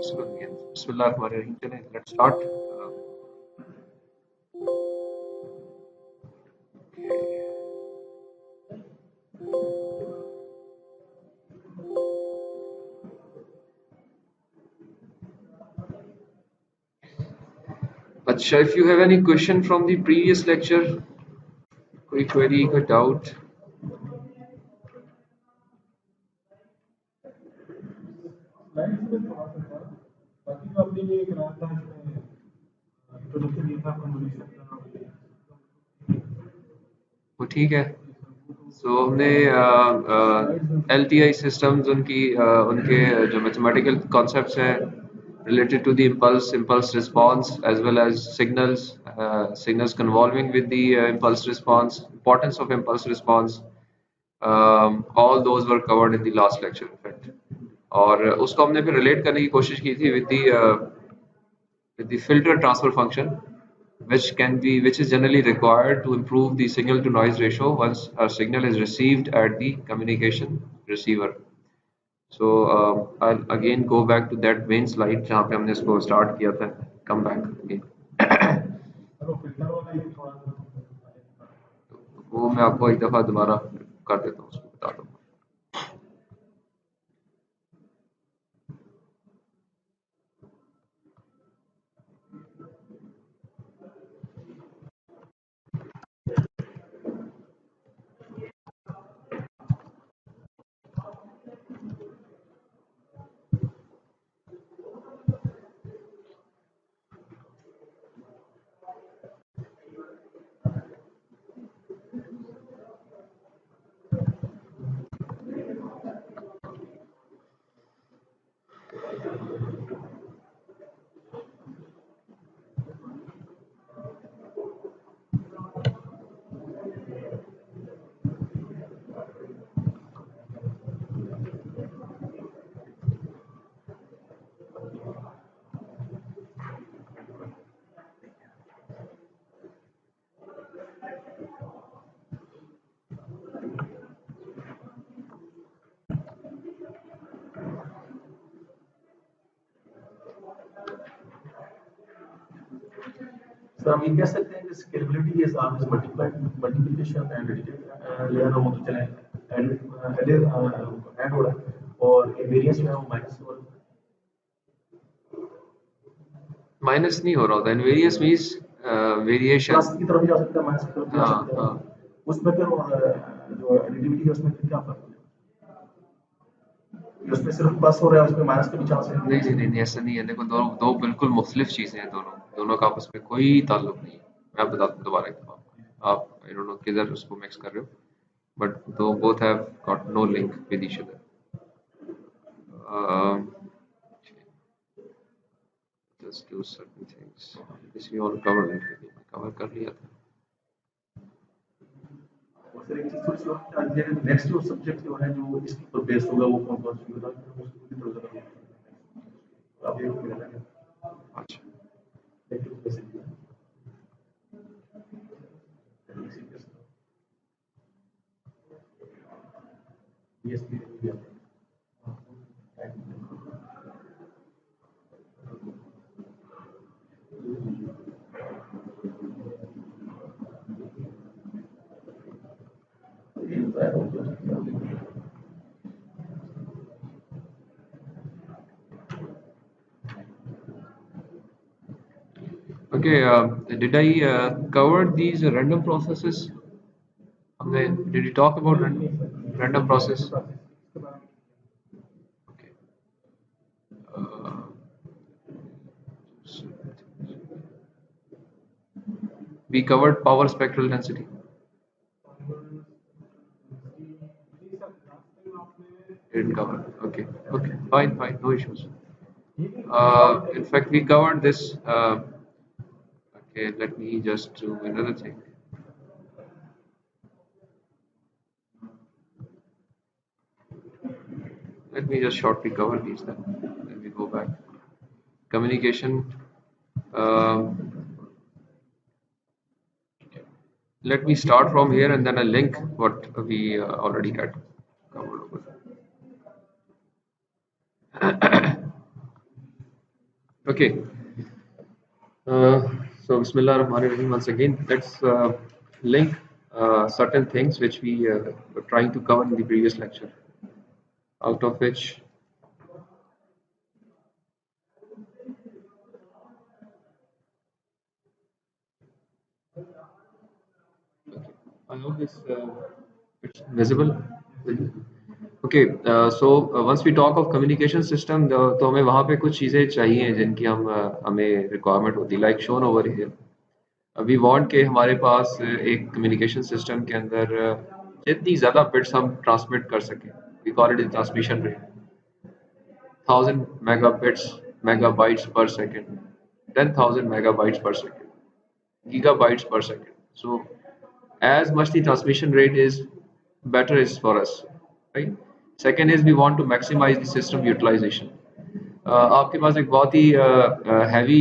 So again, Bismillahirrahmanirrahim. Let's start. Acha, if you have any question from the previous lecture, कोई query, कोई doubt. वो ठीक है. So हमने LTI systems उनके जो mathematical concepts हैं related to the impulse response as well as signals convolving with the impulse response, importance of impulse response, all those were covered in the last lecture in fact. और उसको हमने फिर relate करने की कोशिश की थी with the filter transfer function, which is generally required to improve the signal to noise ratio once a signal is received at the communication receiver. So I'll again go back to that main slide जहाँ पे हमने इसको start किया था. Come back again. वो मैं आपको एक दफा दोबारा कर देता हूँ, उसको बता दूँ. So हम कह सकते हैं कि scalability is always multiplication and layer हम तो चले add हो रहा है और variance जो है वो minus हो रहा है. Minus नहीं हो रहा होता. Variance means variation. Plus की तरफ भी जा सकता है, minus की तरफ भी जा सकता है. उसमें फिर जो additivity है उसमें फिर क्या फर्क है? उसमें सिर्फ प्लस हो रहा है, उसमें माइनस के भी चांस है. नहीं ऐसा नहीं है. देखो दो बिल्कुल मुख्तलिफ चीजें हैं. दोनों का आपस में कोई ताल्लुक नहीं है. मैं बताता हूँ दोबारा एक दफा. आप आई डोंट नो किधर उसको मिक्स कर रहे हो, बट दो both have got no link with each other. Just do certain things. This we all covered. Cover कर लिया था. सर एक चीज थोड़ी सी और नेक्स्ट जो सब्जेक्ट जो है जो इसके ऊपर बेस्ड होगा वो कौन-कौन सी होगा उसको भी थोड़ा सा आप ये मिला है. अच्छा. Yes, please. Okay, did I cover these random processes? Did you talk about random process? Okay. We covered power spectral density. Didn't cover. Okay, fine, no issues. In fact, we covered this. Okay, let me just do another thing. Let me just shortly cover these then we go back. Communication. Let me start from here and then I'll link what we already had covered over. Okay. Uh, so Bismillah Rahman Rahim. Once again, let's link certain things which we were trying to cover in the previous lecture, out of which I hope this it's visible. Okay, once we talk of communication system, तो हमें वहाँ पे कुछ चीज़ें चाहिए जिनकी हमें requirement होती है, like shown over here. We want के हमारे पास एक कम्युनिकेशन सिस्टम के अंदर जितनी ज़्यादा बिट्स हम ट्रांसमिट कर सकें, we call it transmission rate, 1000 megabytes per second, 10,000 megabytes per second, gigabytes per second. So as much the transmission rate is, better is for us, right? Second is we want to maximize the system utilization. आपके पास एक बहुत ही heavy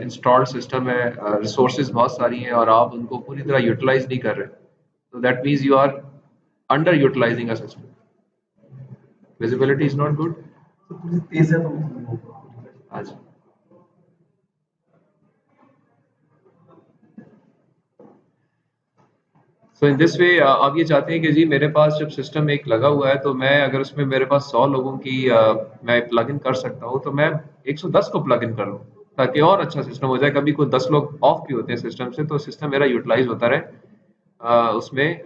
installed system है, resources बहुत सारी हैं और आप उनको पूरी तरह यूटिलाइज नहीं कर रहे, तो that means you are under utilizing a system. Visibility is not good. तो थोड़ी तेज है तो नहीं होगा. आज सो इन दिस वे आप ये चाहते हैं कि जी मेरे पास जब सिस्टम एक लगा हुआ है तो मैं अगर उसमें मेरे पास 100 लोगों की मैं प्लग इन कर सकता हूँ, तो मैं 110 को प्लग इन कर लूँ ताकि और अच्छा सिस्टम हो जाए. कभी कोई 10 लोग ऑफ भी होते हैं सिस्टम से, तो सिस्टम मेरा यूटिलाइज होता रहे, उसमें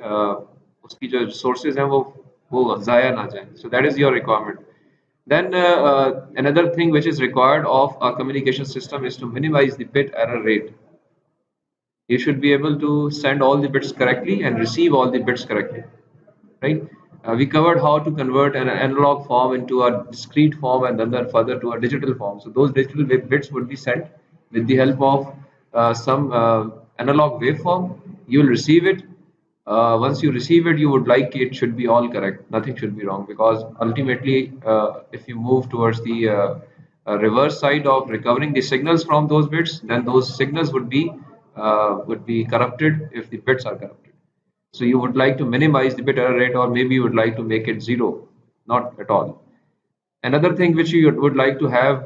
उसकी जो सोर्सेज हैं वो ज़ाया ना जाए. So that is your requirement. Then another thing which is required of a communication system is to minimize the bit error rate. You should be able to send all the bits correctly and receive all the bits correctly, right? We covered how to convert an analog form into a discrete form and then further to a digital form. So those digital bits would be sent with the help of some analog waveform. You will receive it. Once you receive it, you would like it should be all correct. Nothing should be wrong, because ultimately, if you move towards the reverse side of recovering the signals from those bits, then those signals would be corrupted if the bits are corrupted. So you would like to minimize the bit error rate, or maybe you would like to make it zero, not at all. Another thing which you would like to have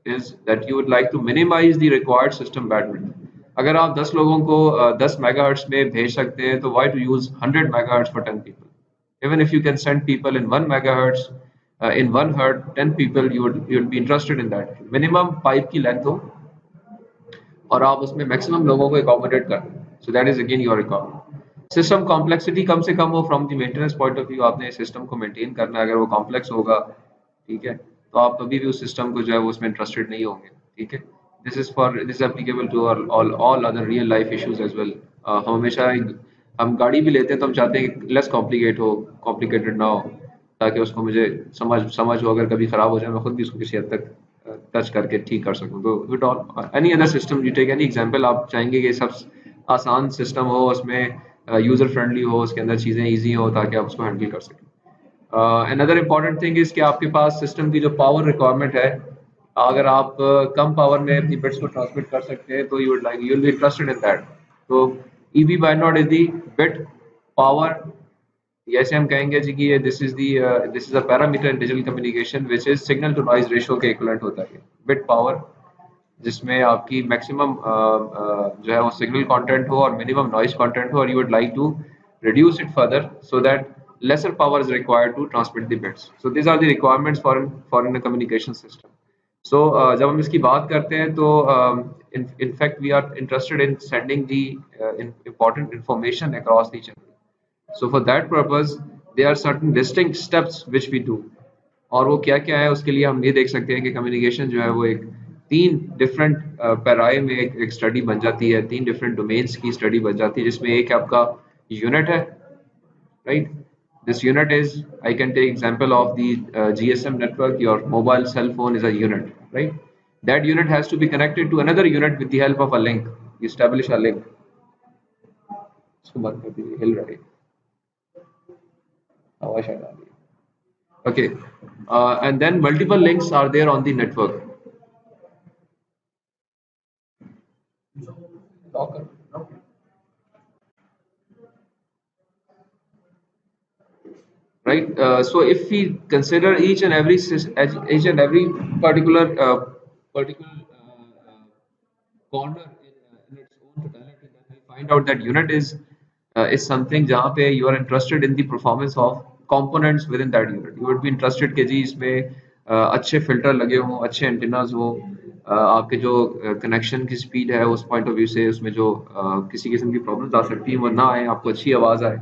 is that you would like to minimize the required system bandwidth. अगर आप 10 लोगों को 10 megahertz में भेज सकते हैं, तो why to use 100 megahertz for 10 people? Even if you can send people in 1 megahertz, in 1 hertz, 10 people, you would be interested in that. Minimum pipe की length हो और आप उसमें मैक्सिमम लोगों को अकोमोडेट कर. So that is again your requirement. System complexity कम से कम हो from the maintenance point of view. आपने सिस्टम को मेंटेन करना है, अगर वो कॉम्प्लेक्स होगा, ठीक है, तो आप कभी भी उस सिस्टम को जो है वो उसमें इंटरेस्टेड नहीं होंगे, ठीक है. This applicable to all other real life issues as well. हम हमेशा हम गाड़ी भी लेते हैं तो हम चाहते हैं कि लेस कॉम्प्लिकेटेड ना हो, ताकि उसको मुझे समझ हो, अगर कभी ख़राब हो जाए मैं खुद भी उसको किसी हद तक टच करके ठीक कर सकूं. तो with all any other system you take any example, आप चाहेंगे कि सब आसान सिस्टम हो, उसमें यूज़र फ्रेंडली हो, उसके अंदर चीज़ें ईजी हो ताकि आप उसको हैंडल कर सकें. अनदर इम्पॉर्टेंट थिंग इज़ कि आपके पास सिस्टम की जो पावर रिक्वायरमेंट है, अगर आप कम पावर में अपनी बिट्स को ट्रांसमिट कर सकते हैं तो you will be interested in that. तो Eb by not is the bit power. जैसे हम कहेंगे जी कि ये this is a parameter in digital communication which is signal to noise ratio के इक्विवेलेंट होता है बिट पावर, जिसमें आपकी मैक्सिमम जो है वो सिग्नल कंटेंट हो और मिनिमम नॉइज कंटेंट हो, और you would like to reduce it further so that lesser power is required to transmit the bits. So these are the requirements for a communication system. So जब हम इसकी बात करते हैं तो in fact we are interested in sending the important information across the channel. So for that purpose there are certain distinct steps which we do. और वो क्या क्या है उसके लिए हम ये देख सकते हैं कि कम्युनिकेशन जो है वो एक 3 डिफरेंट पैराए में एक स्टडी बन जाती है, 3 डिफरेंट डोमेन्स की स्टडी बन जाती है, जिसमें एक आपका यूनिट है, right. This unit is, I can take example of the GSM network. Your mobile cell phone is a unit, right? That unit has to be connected to another unit with the help of a link. You establish a link. इसको बंद कर दीजिए, हिल रहा है, आवाज आ रही है. Okay, and then multiple links are there on the network. Right. So if we consider each and every particular particular corner in its own totality, then we find out that unit is something जहाँ पे you are interested in the performance of components within that unit. You would be interested कि जी इसमें अच्छे filter लगे हों, अच्छे antennas हो, आपके जो कनेक्शन की स्पीड है उस पॉइंट ऑफ व्यू से उसमें जो किसी किस्म की प्रॉब्लम्स आ सकती हैं वो ना आए, आपको अच्छी आवाज़ आए.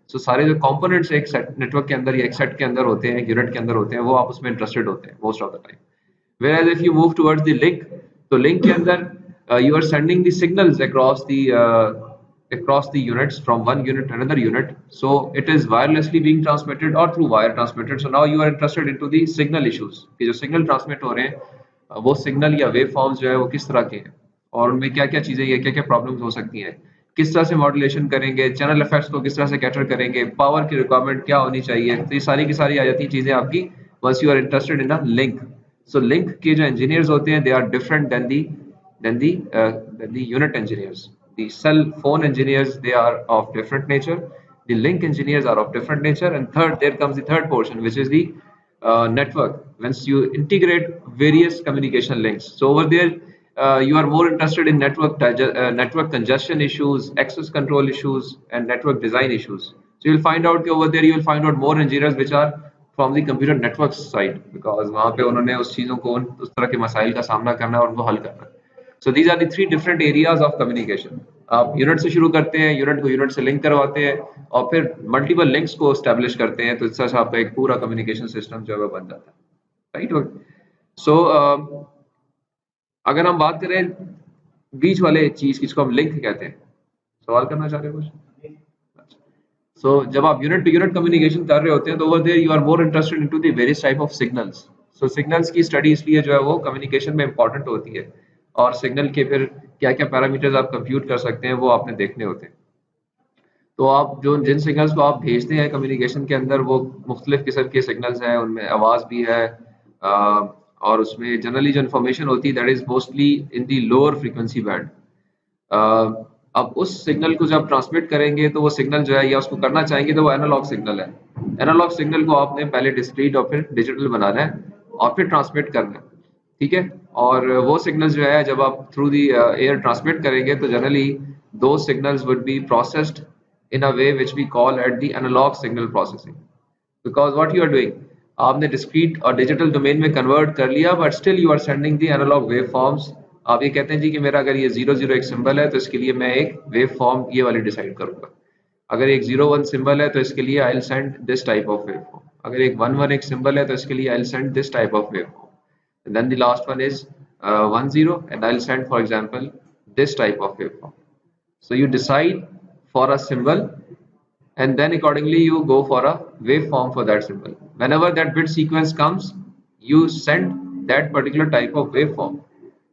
सो सारे जो कंपोनेंट्स एक सेट नेटवर्क के अंदर या एक सेट के अंदर होते हैं, एक यूनिट के अंदर होते हैं, वो आप उसमें इंटरेस्टेड होते हैं most of the time. Whereas if you move towards the link, तो link के अंदर you are sending the signals across the units from one unit to another unit. So it is wirelessly being transmitted or through wire transmitted. So now you are interested into the signal issues कि जो signal transmit हो रहे हैं वो signal या wave forms जो है वो किस तरह के हैं और उनमें क्या क्या चीज़ें या क्या क्या प्रॉब्लम्स हो सकती हैं, किस तरह से मॉड्यूलेशन करेंगे, चैनल इफेक्ट्स को किस तरह से कैटर करेंगे, पावर की रिक्वायरमेंट क्या होनी चाहिए. तो ये सारी की सारी आ जाती हैं चीज़ें आपकी once you are interested in a link. So link के जो engineers होते हैं they are different than the unit engineers. The cell phone engineers they are of different nature. The link engineers are of different nature. And third, there comes the third portion, which is the network. Once you integrate various communication links, so over there you are more interested in network congestion issues, access control issues, and network design issues. So you'll find out over there you will find out more engineers which are from the computer network side because वहाँ पे उन्होंने उस चीज़ों को उस तरह के मसाइल का सामना करना है और उनको हल करना है. So these are the three different areas of communication. आप यूनिट से शुरू करते हैं, यूनिट को यूनिट से लिंक करवाते हैं और फिर मल्टीपल लिंक्स को एस्टेब्लिश करते हैं, तो इस तरह से आपका एक पूरा कम्युनिकेशन सिस्टम जो है वो बन जाता है. राइट. सो अगर हम बात करें बीच वाले चीज जिसको हम लिंक कहते हैं, सवाल करना चाह रहे हो कुछ? So जब आप यूनिट टू यूनिट कम्युनिकेशन कर रहे होते हैं तो over there you are more interested into the various type of signals. So signals की स्टडी इसलिए जो है वो कम्युनिकेशन में इंपॉर्टेंट होती है और सिग्नल के फिर क्या क्या पैरामीटर्स आप कंप्यूट कर सकते हैं वो आपने देखने होते हैं. तो आप जो जिन सिग्नल्स को आप भेजते हैं कम्युनिकेशन के अंदर वो मुख्तलिफ किस्म के सिग्नल्स हैं, उनमें आवाज़ भी है और उसमें जनरली जो इन्फॉर्मेशन होती है that is mostly in the lower frequency band. अब उस सिग्नल को जब ट्रांसमिट करेंगे तो वो सिग्नल जो है या उसको करना चाहेंगे तो वो एनालॉग सिग्नल है. एनालॉग सिग्नल को आपने पहले डिस्क्रीट और फिर डिजिटल बनाना है और फिर ट्रांसमिट करना है. ठीक है. और वो सिग्नल्स जो है जब आप थ्रू दी एयर ट्रांसमिट करेंगे तो जनरली दो signals would be processed in a way which we call at the analog signal processing, because what you are doing, आपने discrete और digital domain में convert कर लिया but still you are sending the analog waveforms. आप ये कहते हैं जी कि मेरा अगर ये 00 एक सिंबल है तो इसके लिए मैं एक waveform ये वाली डिसाइड करूंगा. अगर एक 01 सिंबल है तो इसके लिए I'll send this type of waveform. अगर एक 11 एक सिंबल है तो इसके लिए I'll send this type of waveform. And then the last one is 10 and I'll send for example this type of waveform. So you decide for a symbol and then accordingly you go for a waveform for that symbol. Whenever that bit sequence comes you send that particular type of waveform.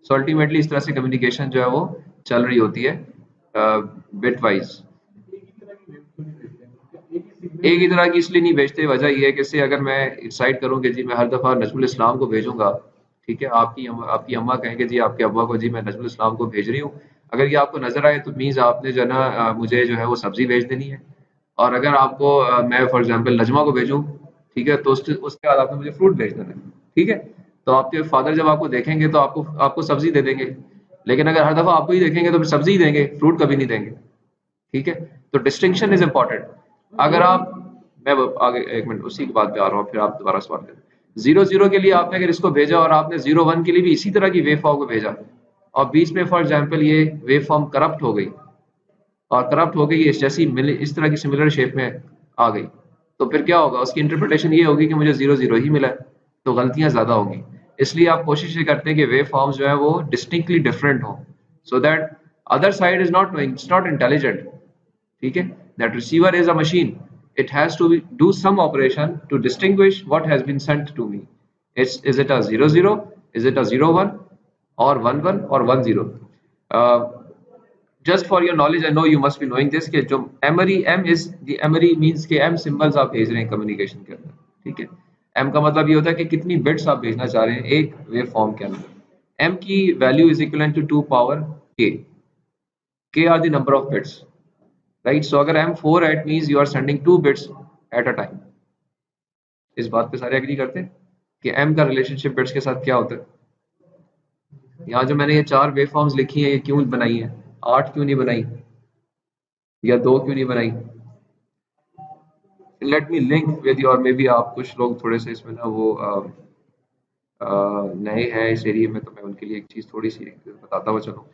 So ultimately इस तरह से communication जो है वो चल रही होती है bit wise. एक ही तरह की इसलिए नहीं भेजते, वजह ये है कि से अगर मैं डिसाइड करूँ कि जी मैं हर दफ़ा नजमुल इस्लाम को भेजूंगा, ठीक है, आपकी अम्मा कहेंगे जी आपके अब्बा को जी मैं नजमुल इस्लाम को भेज रही हूँ, अगर ये आपको नजर आए तो मीन्स आपने जो है ना मुझे जो है वो सब्जी भेज देनी है. और अगर आपको मैं फॉर एग्जांपल नजमा को भेजूं, ठीक है, तो उसके बाद आपने मुझे फ्रूट भेज देना है. ठीक है. तो आपके फादर जब आपको देखेंगे तो आपको सब्जी दे देंगे, लेकिन अगर हर दफा आपको ही देखेंगे तो फिर सब्जी ही देंगे, फ्रूट कभी नहीं देंगे. ठीक है. तो डिस्टिंक्शन इज इम्पॉर्टेंट. अगर आप मैं आगे एक मिनट उसी की बात पे आ रहा हूँ फिर आप दोबारा सवाल करें. 00 के लिए आपने अगर इसको भेजा और आपने 01 के लिए भी इसी तरह की वेव फॉर्म को भेजा और बीच में फॉर एग्जांपल ये वेव फॉर्म करप्ट हो गई और करप्ट हो गई इस तरह की सिमिलर शेप में आ गई, तो फिर क्या होगा, उसकी इंटरप्रिटेशन ये होगी कि मुझे 00 ही मिला है, तो गलतियां ज्यादा होगी. इसलिए आप कोशिश ये करते हैं कि वेव फॉर्म्स जो है वो डिस्टिंक्टली डिफरेंट हो so that other side is not knowing, it's not intelligent. ठीक है. That receiver is a machine, it has to do some operation to distinguish what has been sent to me. Is it a 00, is it a 01 or 11 or 10? Just for your knowledge, I know you must be knowing this कि जो memory M is the memory means कि M symbols आप भेज रहे हैं communication के अंदर. ठीक है. M का मतलब ये होता है कि कितनी बिट्स आप भेजना चाह रहे हैं एक वेव फॉर्म के अंदर. M की value is equal to 2 power k. K are the number of bits. Right, so अगर M4 है, it means you are sending 2 bits at a time. इस बात पे सारे एग्री करते हैं कि M का रिलेशनशिप बिट्स के साथ क्या होता है? यहाँ जो मैंने ये 4 वेव फॉर्म्स लिखी हैं ये क्यों बनाई है, 8 क्यों नहीं बनाई या 2 क्यों नहीं बनाई? Let me link with you, और मे बी आप कुछ लोग थोड़े से इसमें ना वो नए हैं इस एरिया में, तो मैं उनके लिए एक चीज थोड़ी सी बताता हुआ चलूँ।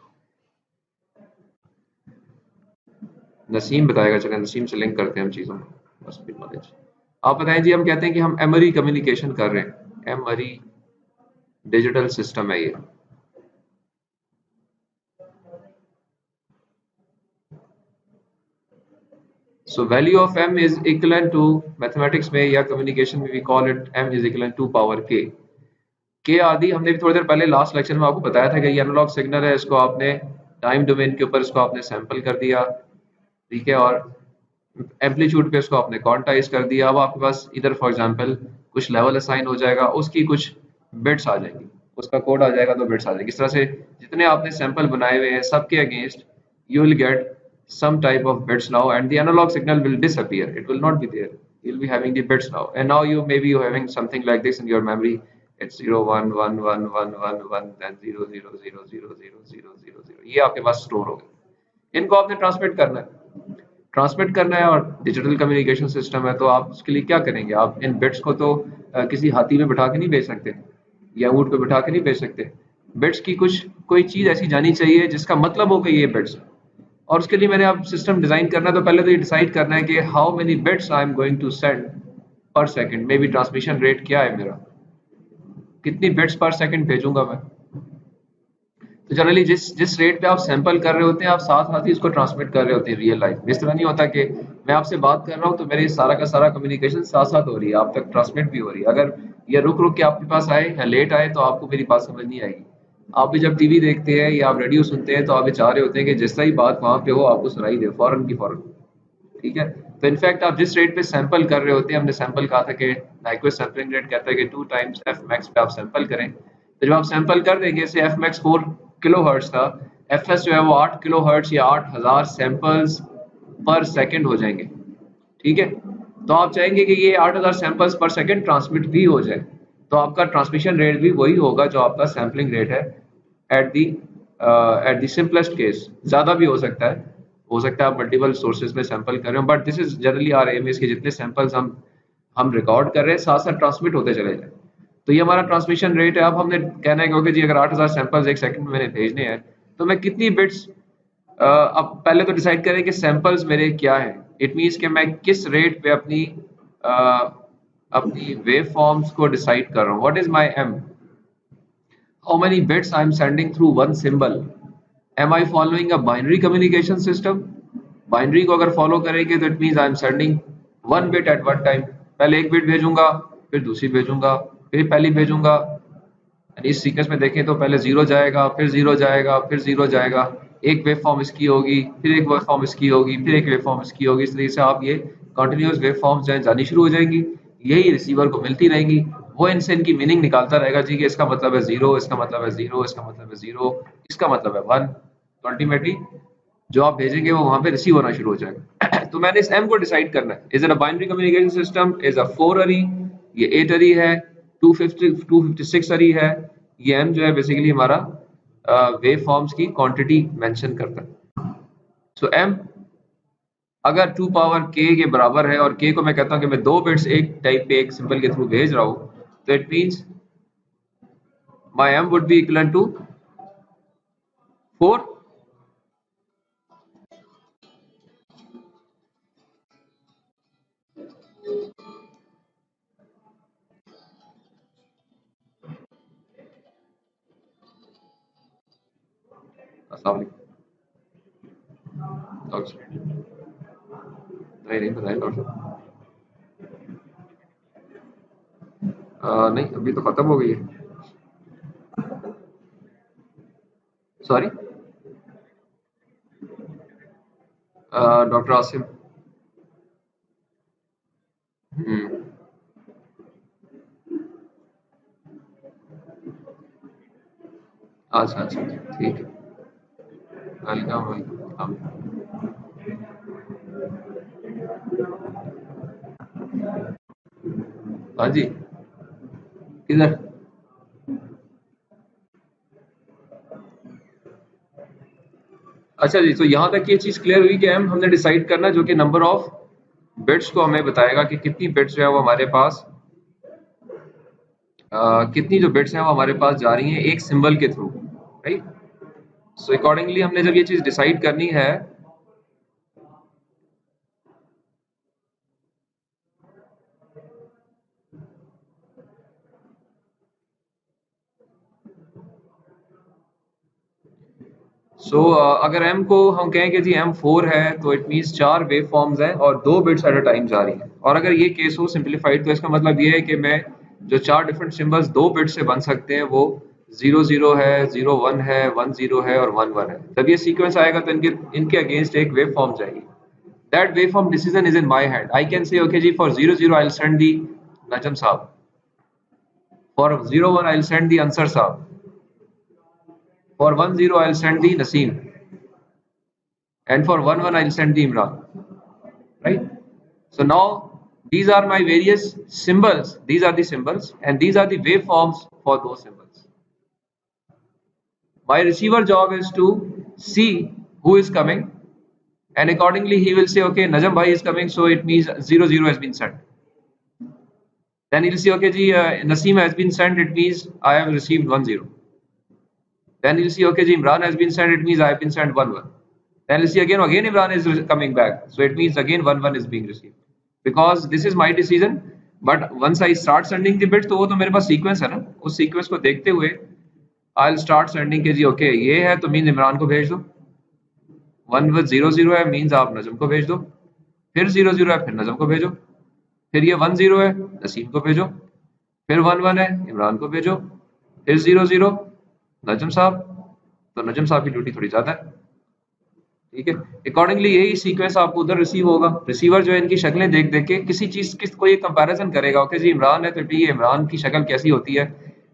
नसीम बताएगा, चलें नसीम से लिंक करते हैं हम चीज़ों को, बस फिर नॉलेज। आप बताएं जी, हम कहते हैं कि हम एमरी कम्युनिकेशन कर रहे हैं, एमरी डिजिटल सिस्टम है ये। So value of m is equivalent to, mathematics में या कम्युनिकेशन में we call it m is equivalent to power k। k आदि हमने भी थोड़ी देर पहले लास्ट लेक्चर में आपको बताया था कि ये एनालॉग सिग्नल है, इसको आपने टाइम डोमेन के ऊपर इसको आपने सैंपल कर दिया, ठीक है, और एम्पलीट्यूड पे इसको आपने क्वांटाइज कर दिया। अब आपके पास इधर फॉर एग्जांपल कुछ लेवल असाइन हो जाएगा, उसकी कुछ बिट्स आ जाएंगी, उसका कोड आ जाएगा तो बिट्स आ जाएगी। इस तरह से जितने आपने सैंपल बनाए हुए हैं सबके against you will get some type of bits now, and the analog signal will disappear, it will not be there, you'll be having the bits now, and now you maybe you having something like this in your memory, it's 0 1 1 1 1 1 1 then 0 0 0 0 0 0 0 0, ये आपके पास store हो गए। इनको आपने transmit करना है, transmit करना है, और डिजिटल कम्युनिकेशन सिस्टम है तो आप उसके लिए क्या करेंगे, आप इन बिट्स को तो किसी हाथी में बिठा के नहीं भेज सकते या ऊँट पे बिठा के नहीं भेज सकते। बिट्स की कुछ कोई चीज ऐसी जानी चाहिए जिसका मतलब हो कि ये बिट्स, और उसके लिए मैंने अब सिस्टम डिजाइन करना है तो पहले तो ये डिसाइड करना है कि how many bits I am going to send per second, may be transmission rate क्या है मेरा, कितनी बिट्स पर सेकंड भेजूंगा मैं। तो जनरली जिस जिस रेट पे आप सैंपल कर रहे होते हैं आप साथ साथ ही इसको ट्रांसमिट कर रहे होते हैं रियल लाइफ में। इस तरह नहीं होता कि मैं आपसे बात कर रहा हूँ तो मेरे सारा का सारा कम्युनिकेशन साथ साथ हो रही है, आप तक ट्रांसमिट भी हो रही है। अगर ये रुक रुक के आपके पास आए या लेट आए तो आपको मेरी बात समझ नहीं आएगी। आप भी जब टीवी देखते हैं या आप रेडियो सुनते हैं तो आप ये चाह रहे होते हैं कि जैसा ही बात वहां पे हो आपको सुनाई दे फौरन की फौरन, ठीक है। तो इनफैक्ट आप जिस रेट पे सैंपल कर रहे होते हैं, हमने सैंपल कहा था कि नाइक्वेस्ट सैंपलिंग रेट कहता है कि 2 टाइम्स एफ मैक्स पे आप सैंपल करें। तो जब आप सैंपल कर देंगे, जैसे एफ मैक्स 4 किलो हर्ट्ज था, एफ एस जो है वो 8 किलो हर्ट्ज या 8000 सैंपल्स पर सेकंड हो जाएंगे, ठीक है। तो आप चाहेंगे कि ये 8000 सैंपल्स पर सेकंड ट्रांसमिट भी हो जाए, तो आपका ट्रांसमिशन रेट भी वही होगा जो आपका सैंपलिंग रेट है एट द सिंपलेस्ट केस। ज्यादा भी हो सकता है आप मल्टीपल सोर्सेज में सैंपल कर रहे हो, but this is generally R M, इसके जितने सैंपल्स हम रिकॉर्ड कर रहे हैं साथ साथ ट्रांसमिट होते चले जाए, तो ये हमारा ट्रांसमिशन रेट है। अब हमने कहना है कि ओके जी अगर 8000 सैंपल्स एक सेकंड में मैंने भेजने हैं तो मैं कितनी बिट्स, अब पहले तो डिसाइड करें कि सैंपल्स मेरे क्या है। इट मीन्स कि मैं किस रेट पे अपनी वेव फॉर्म्स को डिसाइड कर रहा हूँ। What is my M, how many bits I am sending through one symbol, am I following a binary communication system? Binary को अगर फॉलो करेंगे तो it means I am sending one bit at one time, पहले एक bit भेजूंगा फिर दूसरी भेजूंगा फिर पहली भेजूंगा, इस सीक्वेंस में देखें तो पहले जीरो जाएगा फिर जीरो जाएगा फिर जीरो जाएगा, एक वेव फॉर्म इसकी होगी फिर एक वेव फॉर्म इसकी होगी फिर एक वेव फॉर्म इसकी होगी। इस तरीके से आप ये कंटिन्यूअस वेव फॉर्म्स जो है जानी शुरू हो जाएंगी, यही रिसीवर को मिलती रहेंगी, वो इनसे इनकी मीनिंग निकालता रहेगा जी कि इसका मतलब है जीरो, इसका मतलब है जीरो, इसका मतलब है जीरो, इसका मतलब है वन। तो अल्टीमेटली जो आप भेजेंगे वो वहां पे रिसीव होना शुरू हो जाएगा। तो मैंने इस एम को डिसाइड करना है, is it a binary communication system, is a 4 अरी, ये 8 अरी है, 256 अरी है। ये एम जो है बेसिकली हमारा वेव फॉर्म्स की क्वांटिटी मेंशन करता है। सो एम अगर 2 पावर k के बराबर है और k को मैं कहता हूं कि मैं 2 बिट्स एक टाइप पे एक सिंबल के थ्रू भेज रहा हूं, तो it means my m would be equal to 4। अस्सलाम वालेकुम डॉक्टर साहब। नहीं बताएं डॉक्टर साहब। नहीं अभी तो खत्म हो गई है। Sorry, doctor Asim. हम्म, अच्छा अच्छा अच्छा, ठीक है। Welcome welcome. हाँ जी, किधर? अच्छा जी, तो यहाँ तक ये चीज़ क्लियर हुई कि हमने डिसाइड करना जो कि नंबर ऑफ बिट्स को हमें बताएगा कि कितनी बिट्स जो है वो हमारे पास कितनी जो बिट्स हैं वो हमारे पास जा रही हैं एक सिंबल के थ्रू, राइट। सो अकॉर्डिंगली हमने जब ये चीज़ डिसाइड करनी है, अगर m को हम कहें कि जी m4 है तो इट मीन्स 4 वेव फॉर्म्स हैं और 2 बिट्स एट अ टाइम जा रही हैं। और अगर ये केस हो सिंप्लीफाइड तो इसका मतलब ये है कि मैं जो 4 डिफरेंट सिंबल्स 2 बिट्स से बन सकते हैं वो 0 0 है, 0 1 है, 1 0 है और 1 1 है। जब ये सीक्वेंस आएगा तो इनके अगेंस्ट एक वेव फॉर्म जाएगी। That wave form decision is in my hand. I can say okay जी for 0 0 I will send the नजम साहब, for 0 1 I will send the answer साहब, for 1 0 I'll send the Naseem, and for 1 1 I'll send the Imran, right? So now these are my various symbols, these are the symbols and these are the waveforms for those symbols. My receiver job is to see who is coming and accordingly he will say okay Najam bhai is coming, so it means 0 0 has been sent. Then he'll say okay ji Naseem has been sent, it means I have received 1 0. Then you'll see, okay, Imran has been sent, it means I have been sent 1 1. Then you'll see again Imran is coming back. So it means again 1 1 is being received. Because this is my decision, but once I start sending the bits, तो वो तो मेरे पास sequence है ना, उस sequence को देखते हुए I'll start sending के जी ओके ये है तो मीन्स इमरान को भेज दो, 1 0 0 है मीन्स आप नजम को भेज दो, फिर 0 0 है फिर नजम को भेजो, फिर ये 1 0 है नसीम को भेजो, फिर 1 1 है इमरान को भेजो, फिर 0 0 नजम साहब, तो नजम साहब की ड्यूटी थोड़ी ज्यादा है, ठीक है। अकॉर्डिंगली यही सीक्वेंस आपको उधर रिसीव होगा। रिसीवर जो है इनकी शक्लें देख देख के किसी चीज की कोई कंपैरिजन करेगा, ओके जी इमरान है तो ये इमरान की शक्ल कैसी होती है,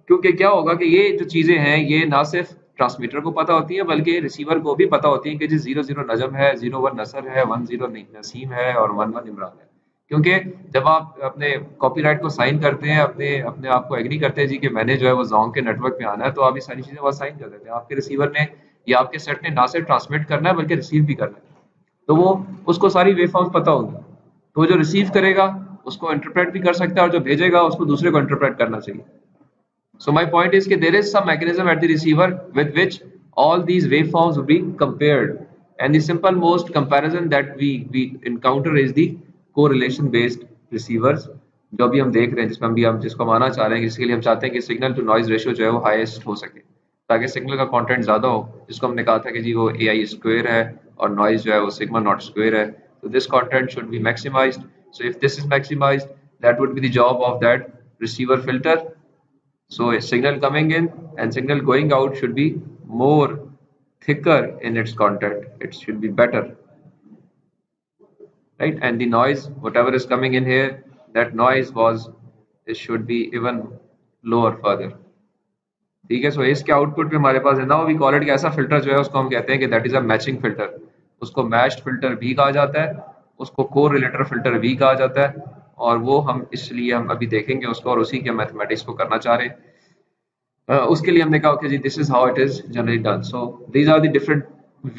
क्योंकि क्या होगा कि ये जो चीजें हैं ये ना सिर्फ ट्रांसमीटर को पता होती है बल्कि रिसीवर को भी पता होती है कि जी 0 0 नजम है, 0 1 नसर है, 1 0 नसीम है और 1 1 इमरान है। क्योंकि जब आप अपने कॉपीराइट को साइन करते हैं, अपने अपने आप को एग्री करते हैं जी कि मैंने जो है वो जोंग के नेटवर्क पे आना है, तो आप ये सारी चीजें वहाँ साइन कर देते हैं। आपके रिसीवर ने या आपके सेट ने ना सिर्फ ट्रांसमिट करना है बल्कि रिसीव भी करना है, तो वो उसको सारी वेवफॉर्म्स पता होंगी, तो जो रिसीव करेगा उसको इंटरप्रेट भी कर सकता है और जो भेजेगा उसको दूसरे को इंटरप्रेट करना चाहिए। So my point is that there is some mechanism at the receiver with which all these waveforms will be compared, and the simple most comparison that we encounter is the correlation based receivers, जो अभी हम देख रहे हैं जिसमें हम जिसको हम आना चाह रहे हैं, इसके लिए हम चाहते हैं कि सिग्नल टू नॉइज रेशियो जो है वो हाईएस्ट हो सके ताकि सिग्नल का कंटेंट ज्यादा हो, जिसको हमने कहा था कि जी वो AI स्क्वायर है और नॉइज जो है वो सिग्मा नॉट स्क्वायर है, तो this content should be maximised. So if this is maximised that would be the job of that receiver filter. So a signal coming in and signal going out should be more thicker in its content. It should be better, right? And the noise, whatever is coming in here, that noise it should be even lower further. ठीक है। सो इसके output पे हमारे पास है ना, we call it ऐसा filter जो है उसको हम कहते हैं कि that is a matching filter. उसको मैच्ड फिल्टर भी कहा जाता है, उसको कोरिलेटर फिल्टर भी कहा जाता है, और वो हम इसलिए हम अभी देखेंगे उसको और उसी के मैथमेटिक्स को करना चाह रहे हैं। उसके लिए हमने कहा ओके जी this is how it is generally done. So these are the different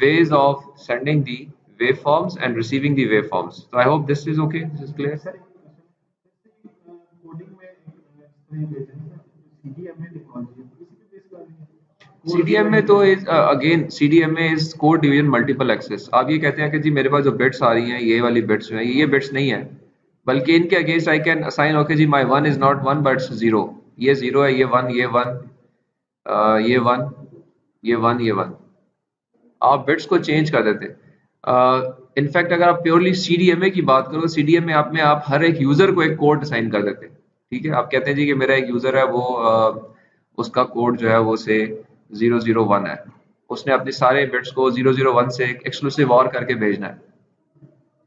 ways of sending the waveforms and receiving the waveforms. So I hope this is okay, this is clear. Sir coding में CDMA technology इसी पे base कर रही है। CDMA तो is again CDMA is code division multiple access. आप ये कहते हैं कि जी मेरे पास जो बिट्स आ रही हैं ये वाली बिट्स जो हैं ये बिट्स नहीं है, बल्कि इनके against I can assign okay जी माय 1 इज नॉट 1 बट 0, ये 0 है, ये 1, ये 1, ये 1, ये 1, ये 1। आप बिट्स को चेंज कर देते। इनफैक्ट अगर आप प्योरली CDMA की बात करो, CDMA में आप हर एक यूजर को एक कोड असाइन कर देते हैं, ठीक है। आप कहते हैं जी कि मेरा एक यूजर है वो उसका कोड जो है वो से 001 है, उसने अपने सारे बिट्स को 001 से एक्सक्लूसिव और करके भेजना है,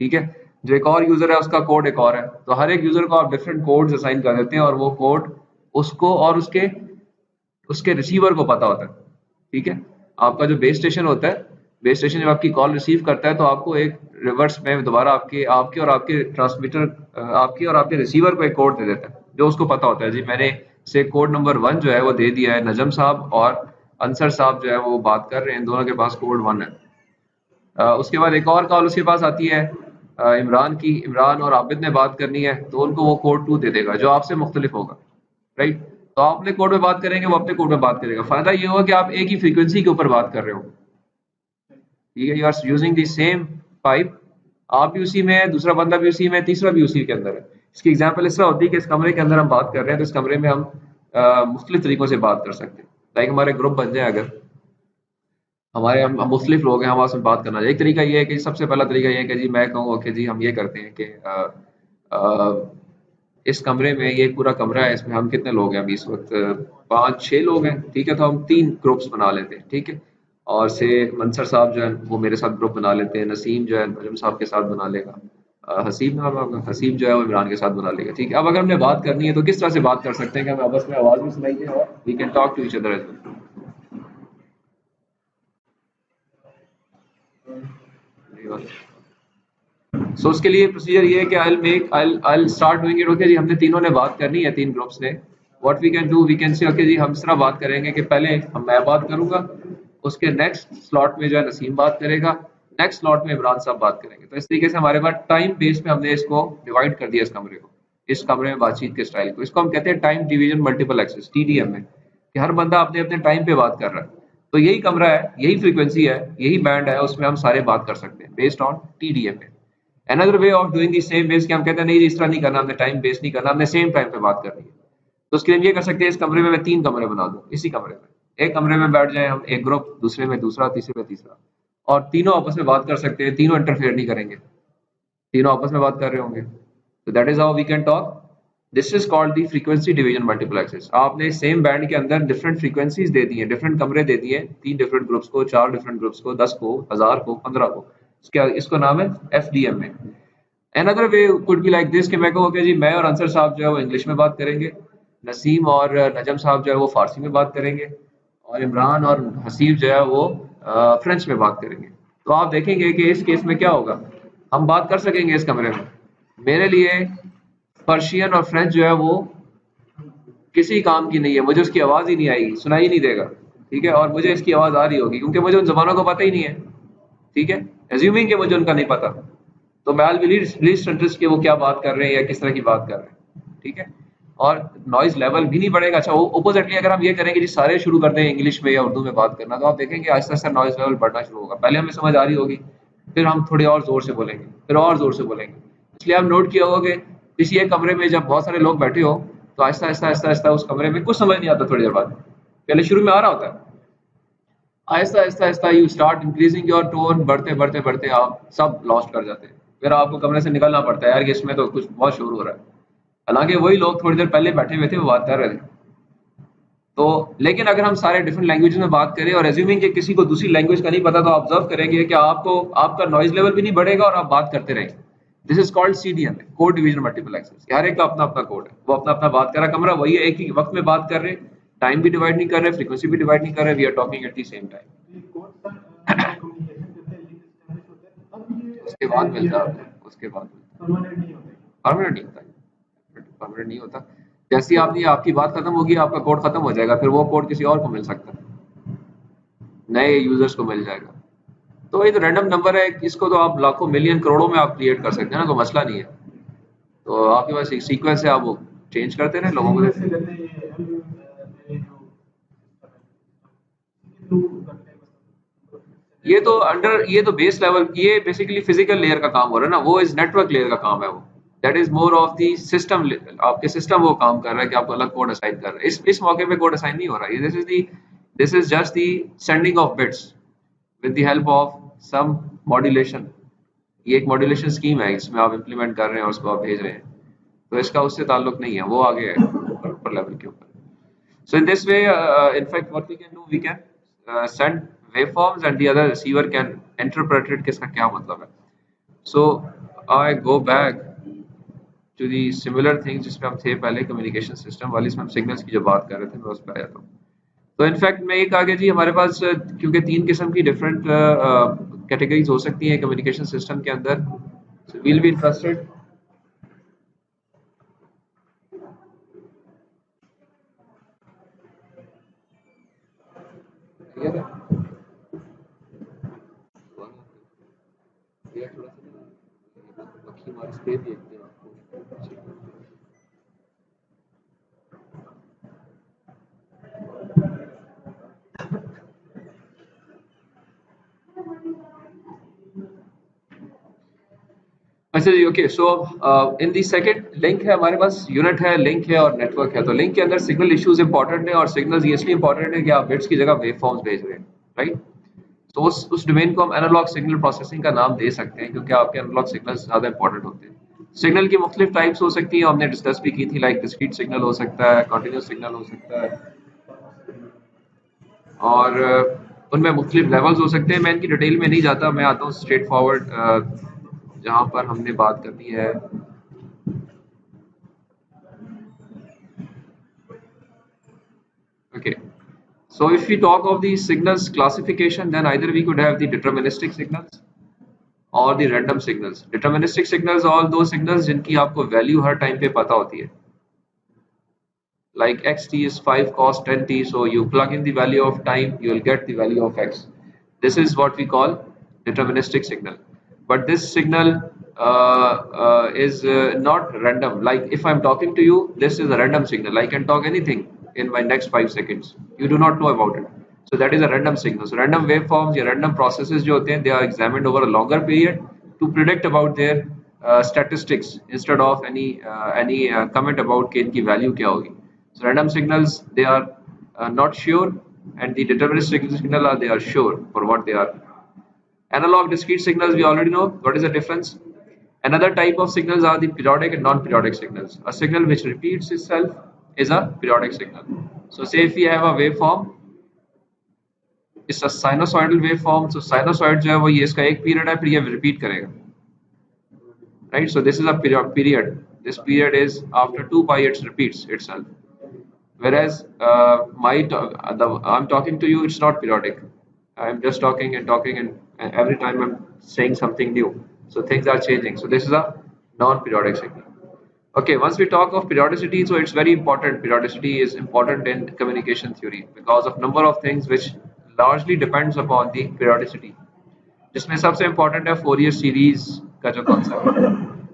ठीक है। जो एक और यूजर है उसका कोड एक और है, तो हर एक यूजर को आप डिफरेंट कोड्स असाइन कर देते हैं और वो कोड उसको और उसके रिसीवर को पता होता है, ठीक है। आपका जो बेस स्टेशन होता है, बेस स्टेशन जब आपकी कॉल रिसीव करता है तो आपको एक रिवर्स में दोबारा आपके और आपके ट्रांसमीटर आपके और आपके रिसीवर को एक कोड दे देता है जो उसको पता होता है जी मैंने से कोड नंबर 1 जो है वो दे दिया है, नजम साहब और अंसर साहब जो है वो बात कर रहे हैं, दोनों के पास कोड 1 है। उसके बाद एक और कॉल उसके पास आती है इमरान की, इमरान और आबिद ने बात करनी है, तो उनको वो कोड 2 दे देगा जो आपसे मुख्तलिफ होगा, राइट। तो आप अपने कोड में बात करेंगे, वो अपने कोड में बात करेगा। फायदा ये होगा कि आप एक ही फ्रीक्वेंसी के ऊपर बात कर रहे हो, ठीक है, you are using the same pipe. आप भी उसी में है, दूसरा बंदा भी उसी में है, तीसरा भी उसी के अंदर है। इसकी एग्जांपल इस तरह होती है कि इस कमरे के अंदर हम बात कर रहे हैं, तो इस कमरे में हम मुख्तलिफ तरीकों से बात कर सकते हैं। लाइक हमारे ग्रुप बन जाए, अगर हमारे हम मुख्तलिफ लोग हैं, हम आपस में बात करना चाहिए। एक तरीका ये है कि सबसे पहला तरीका ये है कि जी मैं कहूँ कि जी हम ये करते हैं कि इस कमरे में, ये पूरा कमरा है, इसमें हम कितने लोग हैं अभी इस वक्त, 5-6 लोग हैं, ठीक है। तो हम 3 ग्रुप्स बना लेते हैं, ठीक है। और से मंसर साहब जो है वो मेरे साथ ग्रुप बना लेते हैं, नसीम जो है नजम साहब के साथ बना लेगा, हसीब नाम है आपका, हसीब जो है वो इमरान के साथ बना लेगा, ठीक है। अब अगर हमने बात करनी है तो किस तरह से बात कर सकते हैं कि हमें आपस में आवाज़ भी सुनाई दे और we can talk to each other as well. So उसके लिए प्रोसीजर ये है कि I'll start doing it। Okay जी, हमने तीनों ने बात करनी है, 3 ग्रुप्स ने। What we can do, we can say okay जी हम इस तरह बात करेंगे कि पहले मैं बात करूंगा, उसके नेक्स्ट स्लॉट में जो है नसीम बात करेगा, नेक्स्ट स्लॉट में इमरान साहब बात करेंगे। तो इस तरीके से हमारे पास टाइम बेस पे हमने इसको डिवाइड कर दिया, इस कमरे को, इस कमरे में बातचीत के स्टाइल को। इसको हम कहते हैं time division multiple access, TDM में, कि हर बंदा अपने अपने टाइम पे बात कर रहा है। तो यही कमरा है, यही फ्रीक्वेंसी है, यही बैंड है, उसमें हम सारे बात कर सकते हैं बेस्ड ऑन TDM में। Another way of doing the same base कि हम कहते हैं नहीं इस तरह नहीं करना, हमने टाइम बेस नहीं करना, हमने सेम टाइम पे बात करनी है। तो उसके लिए हम ये कर सकते हैं, इस कमरे में मैं 3 कमरे बना दूं, इसी कमरे में एक कमरे में बैठ जाए हम, एक ग्रुप, दूसरे में दूसरा, तीसरे में तीसरा, और तीनों आपस में बात कर सकते हैं, तीनों इंटरफेयर नहीं करेंगे, तीनों आपस में बात कर रहे होंगे। तो that is how we can talk. This is called the frequency division multiplexes. आपने सेम बैंड के अंदर डिफरेंट फ्रीक्वेंसीज दे दी है, डिफरेंट कमरे दे दिए, 3 डिफरेंट ग्रुप्स को, 4 डिफरेंट ग्रुप्स को, 10 को, 1000 को, 15 को। इसको नाम है FDM में। Another way could be like this कि मैं कहूँ कि जी मैं और अंसर साहब जो है वो इंग्लिश में बात करेंगे, नसीम और नजम साहब जो है वो फारसी में बात करेंगे, और इमरान और हसीब जो है वो फ्रेंच में बात करेंगे। तो आप देखेंगे कि इस केस में क्या होगा, हम बात कर सकेंगे इस कमरे में। मेरे लिए पर्शियन और फ्रेंच जो है वो किसी काम की नहीं है, मुझे उसकी आवाज़ ही नहीं आएगी, सुनाई नहीं देगा, ठीक है। और मुझे इसकी आवाज़ आ रही होगी क्योंकि मुझे उन ज़बानों को पता ही नहीं है, ठीक है। एज्यूमिंग कि मुझे उनका नहीं पता, तो मैं विल लीस्ट इंटरेस्ट कि वो क्या बात कर रहे हैं या किस तरह की बात कर रहे हैं, ठीक है। और नॉइज लेवल भी नहीं बढ़ेगा। अच्छा, ओपोजिटली अगर हम ये करेंगे जी सारे शुरू कर दें इंग्लिश में या उर्दू में बात करना, तो आप देखेंगे आहिस्ता आहिस्ता नॉइज लेवल बढ़ना शुरू होगा। पहले हमें समझ आ रही होगी, फिर हम थोड़े और जोर से बोलेंगे, फिर और जोर से बोलेंगे। इसलिए आप नोट किया होगा कि किसी एक कमरे में जब बहुत सारे लोग बैठे हो, तो आहिस्ता आहिस्ता आहिस्ता आहिस्ता उस कमरे में कुछ समझ नहीं आता, थोड़ी देर बाद, पहले शुरू में आ रहा होता है, Aahista Aahista Aahista you start increasing your tone, बढ़ते बढ़ते बढ़ते आप सब लॉस्ट कर जाते हैं। फिर आपको कमरे से निकलना पड़ता है, यार कि इसमें तो कुछ बहुत शोर हो रहा है, हालांकि वही लोग थोड़ी देर पहले बैठे हुए थे, वो बात कर रहे थे। तो लेकिन अगर हम सारे डिफरेंट लैंग्वेज में बात करें और एज्यूमिंग कि किसी को दूसरी लैंग्वेज का नहीं पता, तो ऑब्जर्व करेंगे कि आपको आपका नॉइज लेवल भी नहीं बढ़ेगा और आप बात करते रहेंगे। This is called CDM, code division multiple access. हर एक का अपना अपना कोड है, वो अपना अपना बात कर रहा है, कमरा वही है, एक ही वक्त में बात कर रहे हैं, टाइम भी डिवाइड नहीं कर रहे, फ्रीक्वेंसी भी डिवाइड नहीं कर रहे, we are talking at the same time. ये कौन सा कम्युनिकेशन करते हैं, लिंक एस्टेब्लिश होता है, अब उसके ये बाद मिलता क्लियर है, होता है, उसके बाद मिलता है, परमानेंट नहीं होता है। परमानेंट नहीं होता, परमानेंट नहीं होता। जैसे ही आपकी आपकी बात खत्म होगी, आपका कोड खत्म हो जाएगा, फिर वो कोड किसी और को मिल सकता है, नए यूजर्स को मिल जाएगा। तो ये तो रैंडम नंबर है, इसको तो आप लाखों मिलियन करोड़ों में आप क्रिएट कर सकते हैं ना, कोई मसला नहीं है। तो आपके पास एक सीक्वेंस है, आप वो चेंज करते रहे लोगों को सीक्वेंस देते। से कहते हैं ये जो थ्रू करते हैं, मतलब ये तो अंडर, ये तो बेस लेवल, ये बेसिकली फिजिकल लेयर का काम हो रहा है ना, वो इस नेटवर्क लेयर का काम है वो। That is more of the system, आपके सिस्टम वो काम कर रहा है कि आपको अलग कोड असाइन कर रहा है। इस मौके पे कोड असाइन नहीं हो रहा है, this is just the sending of bits with the help of some modulation. ये एक मॉड्यूलेशन स्कीम है, इसमें आप इम्प्लीमेंट कर रहे हैं और उसको आप भेज रहे हैं। तो इसका उससे ताल्लुक नहीं है, वो आगे है ऊपर लेवल के ऊपर। So in this way, in fact, what we can do, we can send waveforms and the other receiver can interpret it कि इसका क्या मतलब है. So I go back to the similar thing जिसपे हम थे पहले, कम्युनिकेशन सिस्टम वाली, इसमें हम सिग्नल्स की जो बात कर रहे थे, मैं उस पर आ जाता हूँ। तो इनफैक्ट मैं एक आगे जी, हमारे पास क्योंकि 3 किस्म की डिफरेंट कैटेगरीज हो सकती हैं कम्युनिकेशन सिस्टम के अंदर, so we'll be interested। दे देखते हैं आपको। अच्छा जी, okay. So in the second link है, हमारे पास यूनिट है, लिंक है और नेटवर्क है। तो लिंक के अंदर सिग्नल इश्यूज इंपॉर्टेंट है, और सिग्नल्स ये इसलिए इंपॉर्टेंट है कि आप बिट्स की जगह वेव फॉर्म्स भेज रहे हैं, राइट। तो उस डोमेन को हम एनालॉग सिग्नल प्रोसेसिंग का नाम दे सकते हैं, क्योंकि आपके एनालॉग सिग्नल्स ज़्यादा इंपॉर्टेंट होते हैं। सिग्नल की मुख्तलिफ टाइप्स हो सकती हैं, हमने डिस्कस भी की थी, लाइक डिस्क्रीट सिग्नल हो सकता है, कॉन्टिन्यूस सिग्नल हो सकता है, और उनमें मुख्तलिफ लेवल्स हो सकते हैं। मैं इनकी डिटेल में नहीं जाता, मैं आता हूँ स्ट्रेट फॉरवर्ड जहाँ पर हमने बात करनी है। Okay. So if we talk of the signals classification, then either we could have the deterministic signals or the random signals. Deterministic signals, all those signals जिनकी आपको value हर time पे पता होती है. Like xt is 5 cos 10t, so you plug in the value of time, you will get the value of x. This is what we call deterministic signal. But this signal is not random. Like if I'm talking to you, this is a random signal. I can talk anything in my next 5 seconds. You do not know about it. So that is a random signal. So random waveforms या random processes जो होते हैं, they are examined over a longer period to predict about their statistics instead of any comment about कि इनकी value क्या होगी. So random signals, they are not sure, and the deterministic signal they are sure for what they are. Analog discrete signals, we already know what is the difference. Another type of signals are the periodic and non-periodic signals. A signal which repeats itself is a periodic signal. So say if we have a waveform, it's a sinusoidal waveform. So sinusoid जो है वो ये इसका एक period है, फिर ये repeat करेगा, right? So this is a period. This period is after 2 pi it repeats itself. Whereas I'm talking to you, it's not periodic. I'm just talking and talking, and every time I'm saying something new. So things are changing. So this is a non-periodic signal. Okay, once we talk of periodicity, so it's very important. Periodicity is important in communication theory because of number of things which largely depends upon the periodicity. जिसमें सबसे important है Fourier series का जो concept है।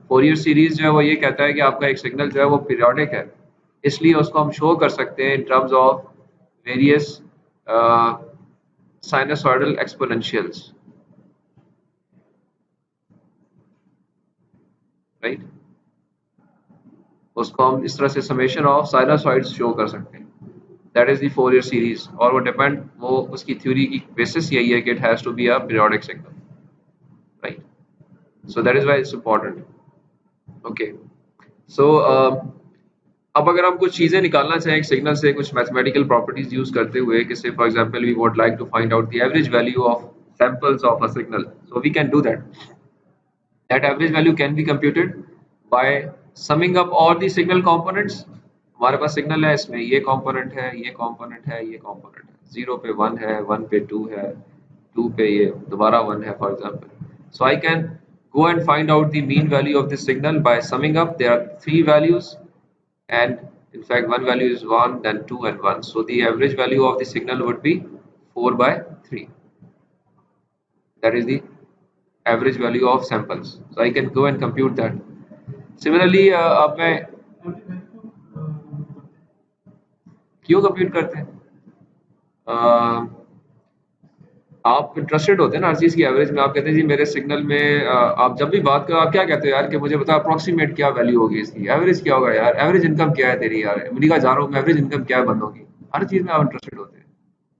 Fourier series जो है वो ये कहता है कि आपका एक सिग्नल जो है वो पीरियोडिक है, इसलिए उसको हम शो कर सकते हैं in terms of various sinusoidal एक्सपोनेंशियल्स, right. उसको हम इस तरह से समेशन ऑफ साइनसॉइड्स शो कर सकते हैं, that is the Fourier series. और वो उसकी थ्योरी की बेसिस यही है कि it has to be a periodic signal, right. So that is why it's important. Okay, so अब अगर हम कुछ चीजें निकालना चाहें एक सिग्नल से, कुछ मैथमेटिकल प्रॉपर्टीज यूज करते हुए, कि for example we would like to find out the average value of samples of a signal, so we can do that. That average value can be computed by summing up all the signal components. हमारे पास signal है, इसमें ये component है, ये component है, ये component है, 0 पे 1 है, 1 पे 2 है, 2 पे ये दोबारा 1 है, for example. So I can go and find out the mean value of this signal by summing up. There are 3 values, and in fact one value is 1, then 2 and 1. So the average value of the signal would be 4 by 3. That is the average value of samples. So I can go and compute that. Similarly, अब मैं क्यों compute करते हैं? आप interested होते हैं ना हर चीज़ की एवरेज में। आप कहते हैं जी मेरे सिग्नल में आप जब भी बात करो आप क्या कहते हो यार, कि मुझे बता अप्रोक्सीमेट क्या वैल्यू होगी इसकी, एवरेज क्या होगा यार, एवरेज इनकम क्या है तेरी यार, अमेरिका जा रहा हूँ मैं, एवरेज इनकम क्या है बंद होगी। हर चीज़ में आप इंटरेस्टेड होते हैं,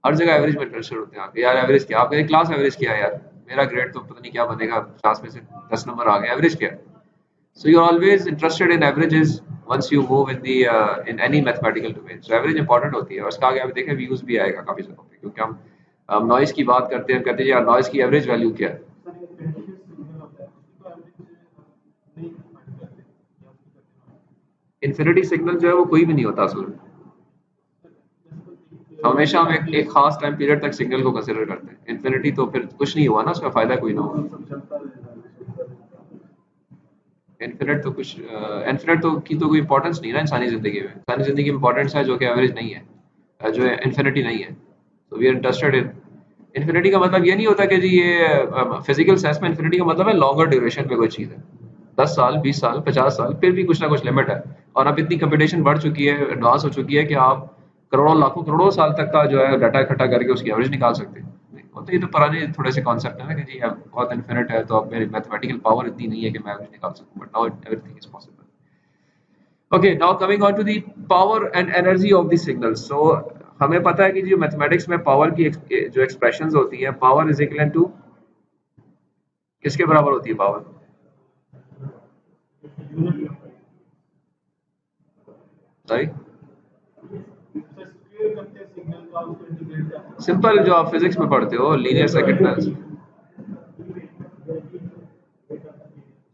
हर जगह एवरेज में इंटरेस्टेड होते हैं आप, यार एवरेज क्या, आप कहते क्लास एवरेज क्या है यार, मेरा ग्रेड तो पता नहीं क्या बनेगा, 50 में से 10 नंबर आ गए, एवरेज क्या है। So you are always interested in averages once you move in any mathematical domain. So average important होती है, और इसका आगे आप देखें व्यूज भी आएगा काफी जगहों पे, क्योंकि हम नॉइज की बात करते हैं, कहते हैं यार नॉइज की एवरेज वैल्यू क्या है। इन्फिनिटी सिग्नल जो है वो कोई भी नहीं होता असल में, हमेशा हम एक खास टाइम पीरियड तक सिग्नल को कंसिडर करते हैं। इन्फिनिटी तो फिर कुछ नहीं हुआ ना, उसका फायदा कोई ना हुआ। इन्फिनिट तो कुछ इन्फिनिट तो की तो कोई इंपॉर्टेंस नहीं ना इंसानी जिंदगी में। इंसानी जिंदगी इंपॉर्टेंस है जो कि एवरेज नहीं है, जो इन्फिनिटी नहीं है। तो we are interested in infinity का मतलब ये नहीं होता कि जी ये फिजिकल सेंस में इन्फिनिटी का मतलब है लॉन्गर ड्यूरेशन पे कोई चीज़ है, 10 साल, 20 साल, 50 साल, फिर भी कुछ ना कुछ लिमिट है। और अब इतनी कंपटीशन बढ़ चुकी है, एडवांस हो चुकी है कि आप करोड़ों, लाखों, करोड़ों साल तक का जो है डाटा इकट्ठा करके उसकी एवरेज निकाल सकते हैं। वो तो ये तो पुराने थोड़े से कॉन्सेप्ट है ना कि जी अब बहुत इन्फिनिट है, तो अब मेरी मैथमेटिकल पावर इतनी नहीं है कि मैं एवरेज निकाल सकूं, but now everything is possible. Okay, now coming on to the power and energy of the signal. So हमें पता है कि जो मैथमेटिक्स में पावर की जो एक्सप्रेशंस होती हैं, पावर इज इक्वल टू किसके बराबर होती है पावर? सॉरी, स्क्वायर करते हैं सिग्नल का, उसको इंटीग्रेट करते हैं। सिंपल जो आप फिजिक्स में पढ़ते हो, linear circuit analysis,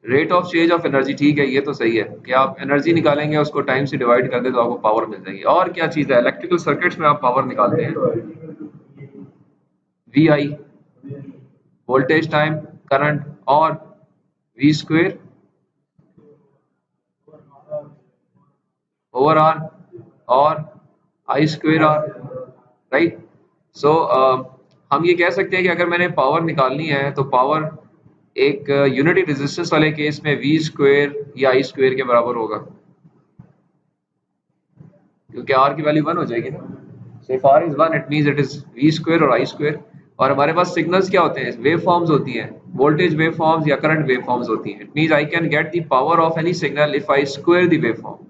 rate of change of energy. ठीक है, ये तो सही है कि आप एनर्जी निकालेंगे, उसको टाइम से डिवाइड कर दे तो आपको पावर मिल जाएगी। और क्या चीज़ है, इलेक्ट्रिकल सर्किट्स में आप पावर निकालते हैं, V I, voltage, time, current, और वी स्क्वेयर ओवर आर, और I square R, right. So हम ये कह सकते हैं कि अगर मैंने पावर निकालनी है तो पावर एक यूनिटी रेजिस्टेंस वाले केस में वी स्क्वेयर या आई स्क्वेयर के बराबर होगा, क्योंकि आर की वैल्यू 1 हो जाएगी ना। So if R is 1 it means it is V square और आई स्क्वेयर। और हमारे पास सिग्नल्स क्या होते हैं, वेव फॉर्म्स होती हैं, वोल्टेज वेव फॉर्म्स या करंट वेव फॉर्म्स होती हैं। It means I can get the power of any signal if I square the wave form.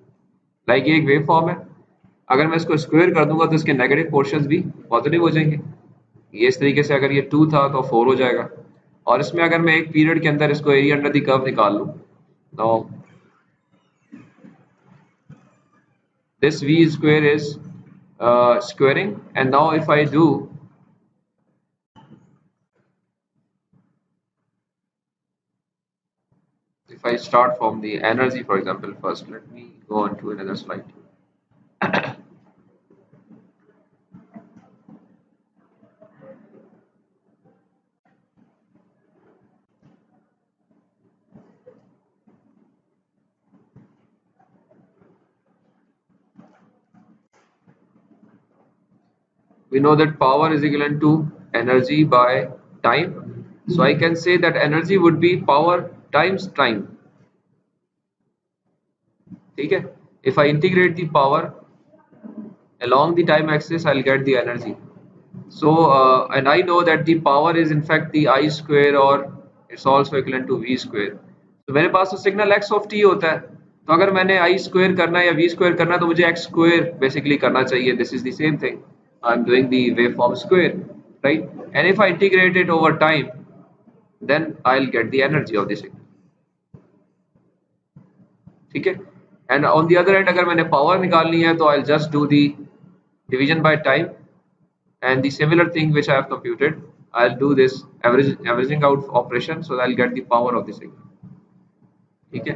Like ये एक वेव फॉर्म है, अगर मैं इसको स्क्वेयर कर दूंगा तो इसके नेगेटिव पोर्शंस भी पॉजिटिव हो जाएंगे। ये इस तरीके से, अगर ये 2 था तो 4 हो जाएगा। और इसमें अगर मैं एक पीरियड के अंदर इसको एरिया अंडर द कर्व निकाल लूं, तो this v square is squaring, and now if I do, if I start from the energy, for example, first let me go on to another slide. We know that power is equivalent to energy by time, so I can say that energy would be power times time. ठीक है, if I integrate the power along the time axis, I'll get the energy. So and I know that the power is in fact the I square, or it's also equivalent to v square. तो मेरे पास तो signal x of t होता है, तो अगर मैंने I square करना है या v स्क्वायर करना है तो मुझे x स्क्वायर बेसिकली करना चाहिए। This is the same thing, I am doing the wave form square, right. And if I integrate it over time then I will get the energy of the signal, ठीक है। And on the other end अगर मैंने power निकालनी है तो I will just do the division by time, and the similar thing which I have computed, I'll do this averaging out operation, so I'll get the power of the signal. Okay,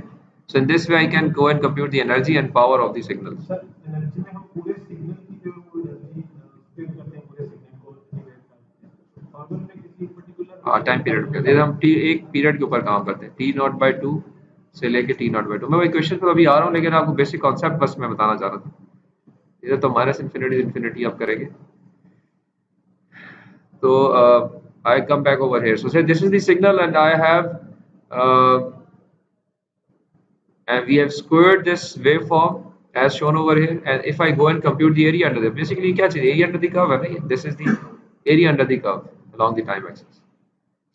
so in this way I can go and compute the energy and power of the signal. Sir energy में हम पूरे signal की जो energy spare करते हैं पूरे signal को integrate करते हैं, फॉर्मूले में किसी पर्टिकुलर टाइम पीरियड पे हम टी एक पीरियड के ऊपर काम करते हैं, टी नॉट बाई 2 से लेके टी नॉट बाई 2। मैं वही क्वेश्चन पर अभी आ रहा हूँ, लेकिन आपको बेसिक कॉन्सेप्ट बस मैं बताना चाह रहा था। इधर तो माइनस इन्फिनिटी इन्फिनिटी आप करेंगे। So I come back over here. So say this is the signal, and I have and we have squared this waveform as shown over here. And if I go and compute the area under the, basically क्या चीज़, area under the curve है ना, this is the area under the curve along the time axis.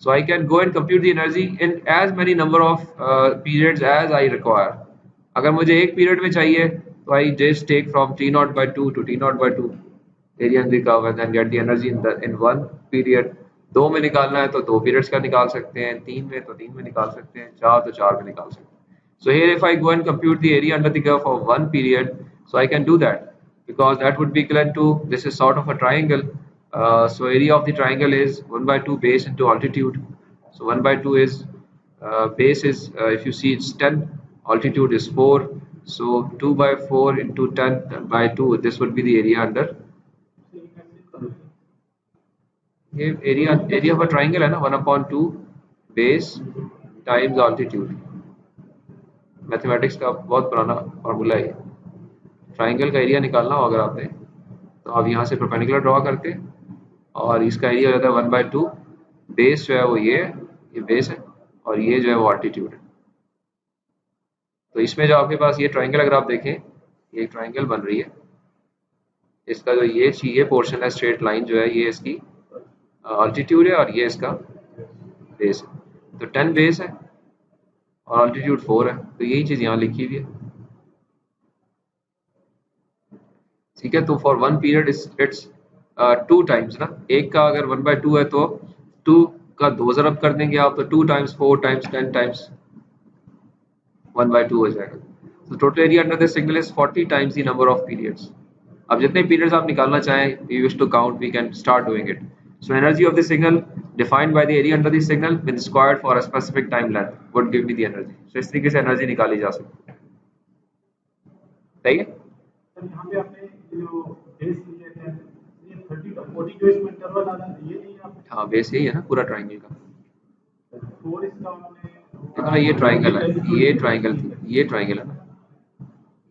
So I can go and compute the energy in as many number of periods as I require. अगर मुझे एक period में चाहिए तो I just take from t naught by 2 to t naught by 2 area under the curve and then get the energy in one period. 2 में निकालना है तो 2 periods का निकाल सकते हैं, 3 में तो 3 में निकाल सकते हैं, 4 तो 4 में निकाल सकते हैं। So here if I go and compute the area under the curve for one period, so I can do that because that would be equivalent to, this is sort of a triangle, so area of the triangle is 1 by 2 base into altitude. So 1 by 2 is base is if you see it's 10, altitude is 4, so 2 by 4 into 10 by 2, this would be the area under, ये area of a triangle है ना, 1/2 base times altitude. Mathematics का बहुत पुराना formula है। Triangle का area निकालना हो अगर आपने, तो आप यहाँ से परपेंडिकुलर ड्रॉ करके, और इसका एरिया हो जाता है 1/2, बेस जो है वो ये बेस है, और ये जो है वो ऑल्टीट्यूड है। तो इसमें जो आपके पास ये ट्राइंगल अगर आप देखें, ये एक ट्राइंगल बन रही है, इसका जो ये पोर्शन है स्ट्रेट लाइन जो है ये इसकी अल्टीट्यूड है और ये इसका बेस है। तो 10 बेस है और अल्टीट्यूड 4 है, तो यही चीज़ यहाँ लिखी हुई है। ठीक है, तो for one period it's 2 times ना, एक का अगर 1/2 है तो 2 का 2 ज़रब कर देंगे आप, तो 2 टाइम्स 4 टाइम्स 10 टाइम्स 1/2 हो जाएगा। तो total area under the signal is 40 times the number of periods. अब जितने पीरियड्स आप निकालना चाहें, we wish to count, we can start doing it. So energy of the signal defined by the area under the signal when squared for a specific time length would give me the energy. So इस तरीके से energy निकाली जा सकती है। सही है। Sir यहाँ पे आपने जो बेस लिया है, ये 30 और 40 जो इसमें इंटरवल आ रहा है, ये नहीं आपने? हाँ, बेस यही है ना पूरा ट्राइंगल का। 4 इसका आपने देखो ना, ये ट्राइंगल है, ये ट्राइंगल है ना,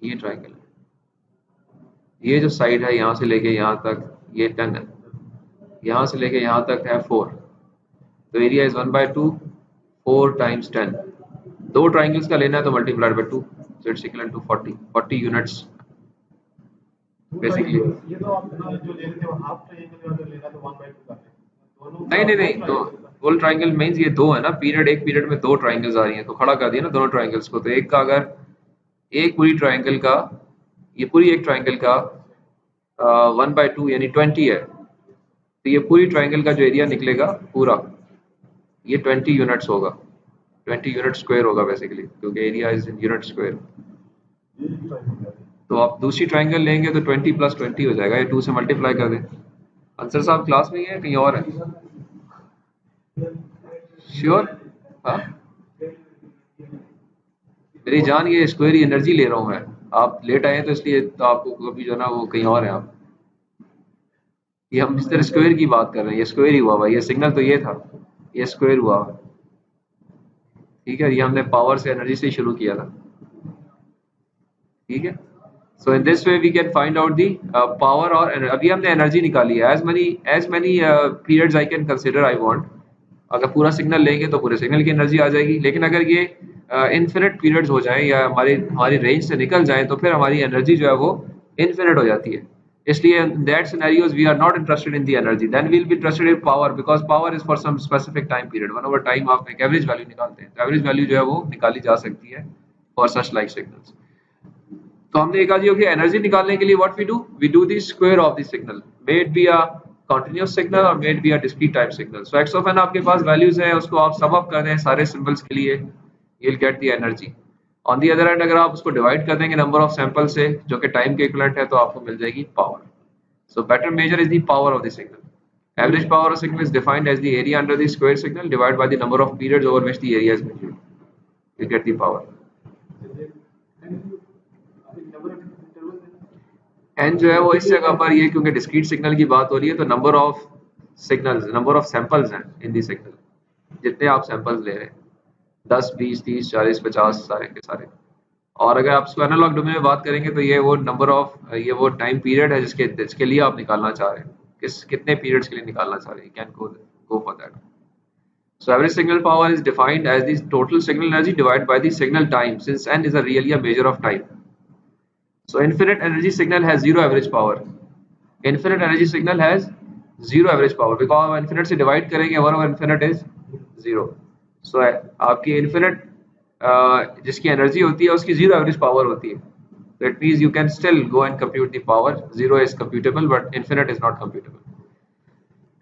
ये ट्राइंगल है, ये जो साइड है यहाँ से लेके यहाँ तक ये 10 है, यहाँ से लेके यहाँ तक है 4, तो एरिया इज 1/2, 4 टाइम्स 10। 2 ट्राइंगल्स का लेना है तो multiplied by 2, so it's equal to 40 units basically. ये तो आप जो ले रहे थे वो हाफ ट्रायंगल का अगर लेना तो 1/2 का दोनों नहीं, तो फुल ट्राइंगल मींस ये 2 है ना, पीरियड, एक पीरियड में 2 ट्राइंगल्स आ रही हैं, तो खड़ा कर दिया ना दोनों ट्राइंगल्स को। तो एक का अगर एक पूरी ट्राइंगल का, ये पूरी एक ट्राइंगल का 1/2 यानी 20 है, तो ये पूरी ट्राइंगल का जो एरिया निकलेगा पूरा ये 20 यूनिट्स होगा, 20 यूनिट स्क्वायर होगा बेसिकली, क्योंकि area is in unit square. तो आप दूसरी ट्राइंगल लेंगे तो 20 + 20 हो जाएगा, ये 2 से मल्टीप्लाई कर दें। आंसर साहब क्लास में ही है कहीं और है? श्योर? हाँ मेरी जान, ये स्क्वायर ही एनर्जी ले रहा हूँ मैं, आप लेट आए तो इसलिए, तो आपको कभी जो है ना वो कहीं और है आप। ये हम मिस्टर स्क्वायर की बात कर रहे हैं, ये स्क्वायर ही हुआ भाई, ये सिग्नल तो ये था, ये स्क्वायर हुआ। ठीक है, ये हमने पावर से एनर्जी से शुरू किया था। ठीक है, so in this way we can find out the power, और अभी हमने एनर्जी निकाली है, as many periods I can consider I want. अगर पूरा सिग्नल लेंगे तो पूरे सिग्नल की एनर्जी आ जाएगी, लेकिन अगर ये इन्फिनिट पीरियड्स हो जाए या हमारी रेंज से निकल जाए तो फिर हमारी एनर्जी जो है वो इन्फिनिट हो जाती है। इसलिए in that scenarios we are not interested in the energy, then we'll be interested in power, because power is for some specific time period, one over time आप एक एवरेज वैल्यू निकालते हैं, तो एवरेज वैल्यू जो है वो निकाली जा सकती है for such like signals। तो हमने कहा जी कि एनर्जी निकालने के लिए what we do the square of the signal, may it be a continuous signal or may it be a discrete time signal। so x of n आपके पास values है, उसको आप सम अप कर दें सारे सिंबल्स के लिए, you'll get the energy। On the other end अगर आप उसको डिवाइड कर देंगे नंबर ऑफ सैंपल से जो कि टाइम के इक्विवेलेंट है, तो आपको मिल जाएगी power. So better measure is the power of the signal. Average power of signal is defined as the area under the square signal divide by the number of periods over which the area is measured, you get the power. N जो है वो इस जगह पर, ये क्योंकि discrete signal की बात हो रही है, तो number of signals, number of samples हैं इन द सिग्नल, जितने आप सैंपल्स ले रहे हैं 10 20 30 40 50 सारे के सारे। और अगर आप इसको एनालॉग डोमेन में बात करेंगे तो ये वो नंबर ऑफ, ये वो टाइम पीरियड है जिसके लिए आप निकालना चाह रहे हैं, कितने पीरियड्स के लिए निकालना चाह रहे हैं, can go for that. So average signal power is defined as the total signal energy divide by the signal time, since n is a really a measure of time। so infinite energy signal has zero average power, infinite energy signal has zero average power because infinite से divide करेंगे 1 over infinite is 0। सो आपकी infinite जिसकी energy होती है उसकी zero average power होती है, so it means you can still go and compute the power, zero is computable but infinite is not computable।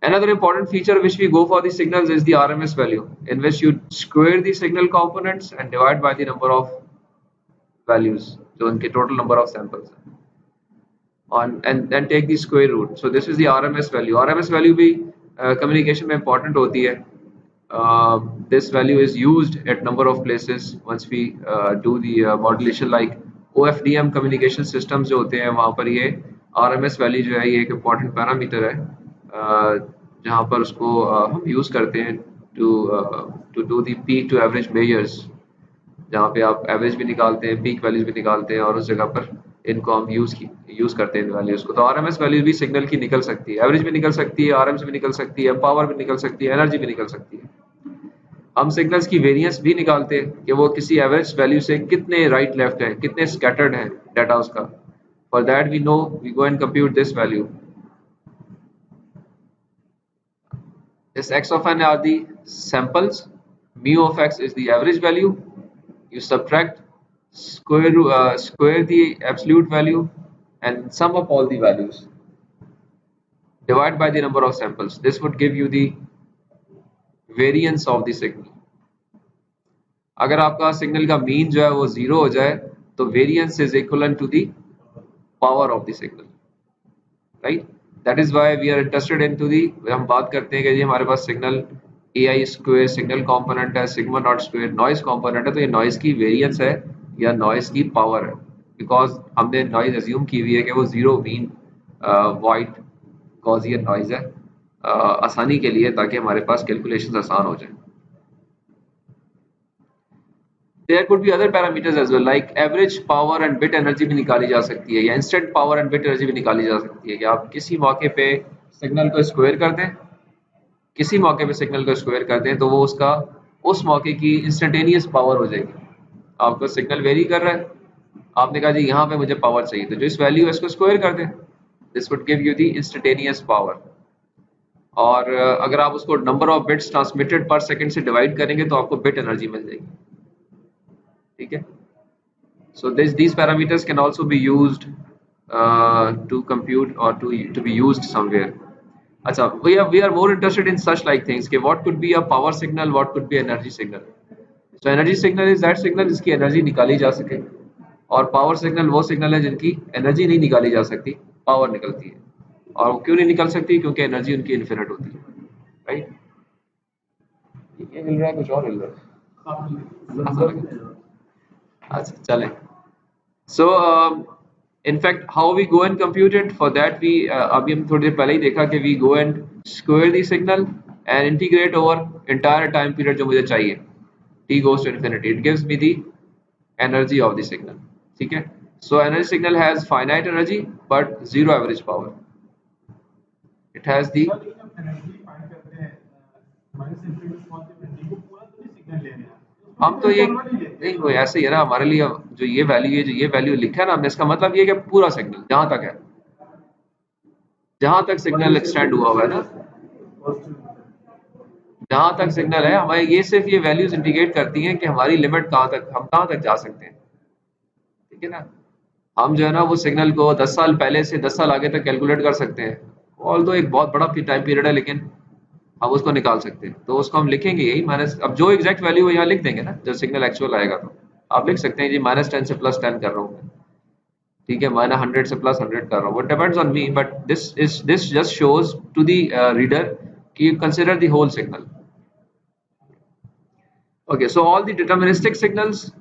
Another important feature which we go for the signals is the RMS value, in which you square the signal components and divide by the number of values, जो उनके total number of samples हैं, on and then take the square root। so this is the RMS value। RMS value भी communication में important होती है। This value is used at number of places once we do the modulation, like OFDM communication systems जो होते हैं वहाँ पर ये RMS value जो है ये एक important parameter है, जहाँ पर उसको हम use करते हैं to do the peak to average measures, जहाँ पे आप एवरेज भी निकालते हैं, पीक वैल्यूज भी निकालते हैं, और उस जगह पर इनको हम यूज करते हैं वैल्यूज को। तो आरएमएस वैल्यू भी सिग्नल की निकल सकती है, एवरेज भी निकल सकती है, आरएमएस भी निकल सकती है, पावर भी निकल सकती है, एनर्जी भी निकल सकती है। हम सिग्नल्स की वेरिएंस भी निकालते हैं कि वो किसी एवरेज वैल्यू से कितने राइट लेफ्ट है, कितने स्कैटर्ड है डाटा उसका. For that we know, we go and compute this value. This x of n are the samples, mu of x is the average value. You subtract, square the absolute value and sum up all the values. Divide by the number of samples. This would give you the variance of the signal. अगर आपका signal का mean जो है वो 0 हो जाए तो variance is equal to the power of the signal, right. That is why we are interested in to the, हम बात करते हैं कि जी हमारे पास signal AI square signal component है, sigma not square noise component है, तो ये नॉइज की वेरिएंस है या नॉइज की पावर है, बिकॉज हमने नॉइज अज्यूम की हुई है कि वो zero mean white Gaussian noise है, आसानी के लिए, ताकि हमारे पास कैलकुलेशन आसान हो जाए. There could be other parameters as well, like average power and bit energy भी निकाली जा सकती है, या instant power and bit energy भी निकाली जा सकती है, कि आप किसी मौके पे सिग्नल को स्क्वायर कर दें, किसी मौके पे सिग्नल को स्क्वायर कर दें तो वो उसका उस मौके की इंस्टेंटेनियस पावर हो जाएगी. आपका सिग्नल वेरी कर रहा है, आपने कहा जी यहाँ पे मुझे पावर चाहिए, तो जो इस वैल्यू है इसको स्क्वायर कर दें, this would give you the instantaneous power. और अगर आप उसको नंबर ऑफ बिट्स ट्रांसमिटेड पर सेकंड से डिवाइड करेंगे तो आपको बिट एनर्जी मिल जाएगी, ठीक है. So these parameters can also be used to compute or to be used somewhere. अच्छा, we are more interested in such like things कि what could be a power signal, what could be energy signal. So energy signal is that signal जिसकी energy निकाली जा सके, और power signal वो signal है जिनकी एनर्जी नहीं निकाली जा सकती, पावर निकलती है. और क्यों नहीं निकल सकती? क्योंकि एनर्जी उनकी इन्फिनिट होती है, राइट. ये मिल रहा है, कुछ और मिल रहा है. अच्छा चलें. So in fact how we go and compute it, for that we अभी हम थोड़ी देर पहले ही देखा कि we go and square the signal and integrate over entire time period जो मुझे चाहिए, t goes to infinity, it gives me the energy of the signal, ठीक है. So energy signal has finite energy but zero average power. It has the हम तो ये नहीं, वो ऐसे ही है ना, हमारे लिए जो ये वैल्यू है, जो ये वैल्यू लिखा है ना हमने, इसका मतलब ये कि पूरा सिग्नल जहां तक है, जहां तक सिग्नल एक्सटेंड हुआ हुआ है ना, जहां तक सिग्नल है हमारे, ये सिर्फ ये वैल्यूज इंडिकेट करती हैं कि हमारी लिमिट कहां तक, हम कहां तक जा सकते हैं, ठीक है ना. हम जो है ना वो सिग्नल को 10 साल पहले से 10 साल आगे तक कैलकुलेट कर सकते हैं, ऑल्दो एक बहुत बड़ा टाइम पीरियड है, लेकिन हम उसको निकाल सकते हैं. तो उसको हम लिखेंगे यही माइनस, अब जो एग्जैक्ट वैल्यू है यहाँ लिख देंगे ना, जब सिग्नल एक्चुअल आएगा तो आप लिख सकते हैं जी -10 से +10 कर रहा हूँ, ठीक है, -100 से +100 कर रहा हूँ, वो depends on me, but this just shows to the reader कि you consider the whole signal. Okay, so all the deterministic signals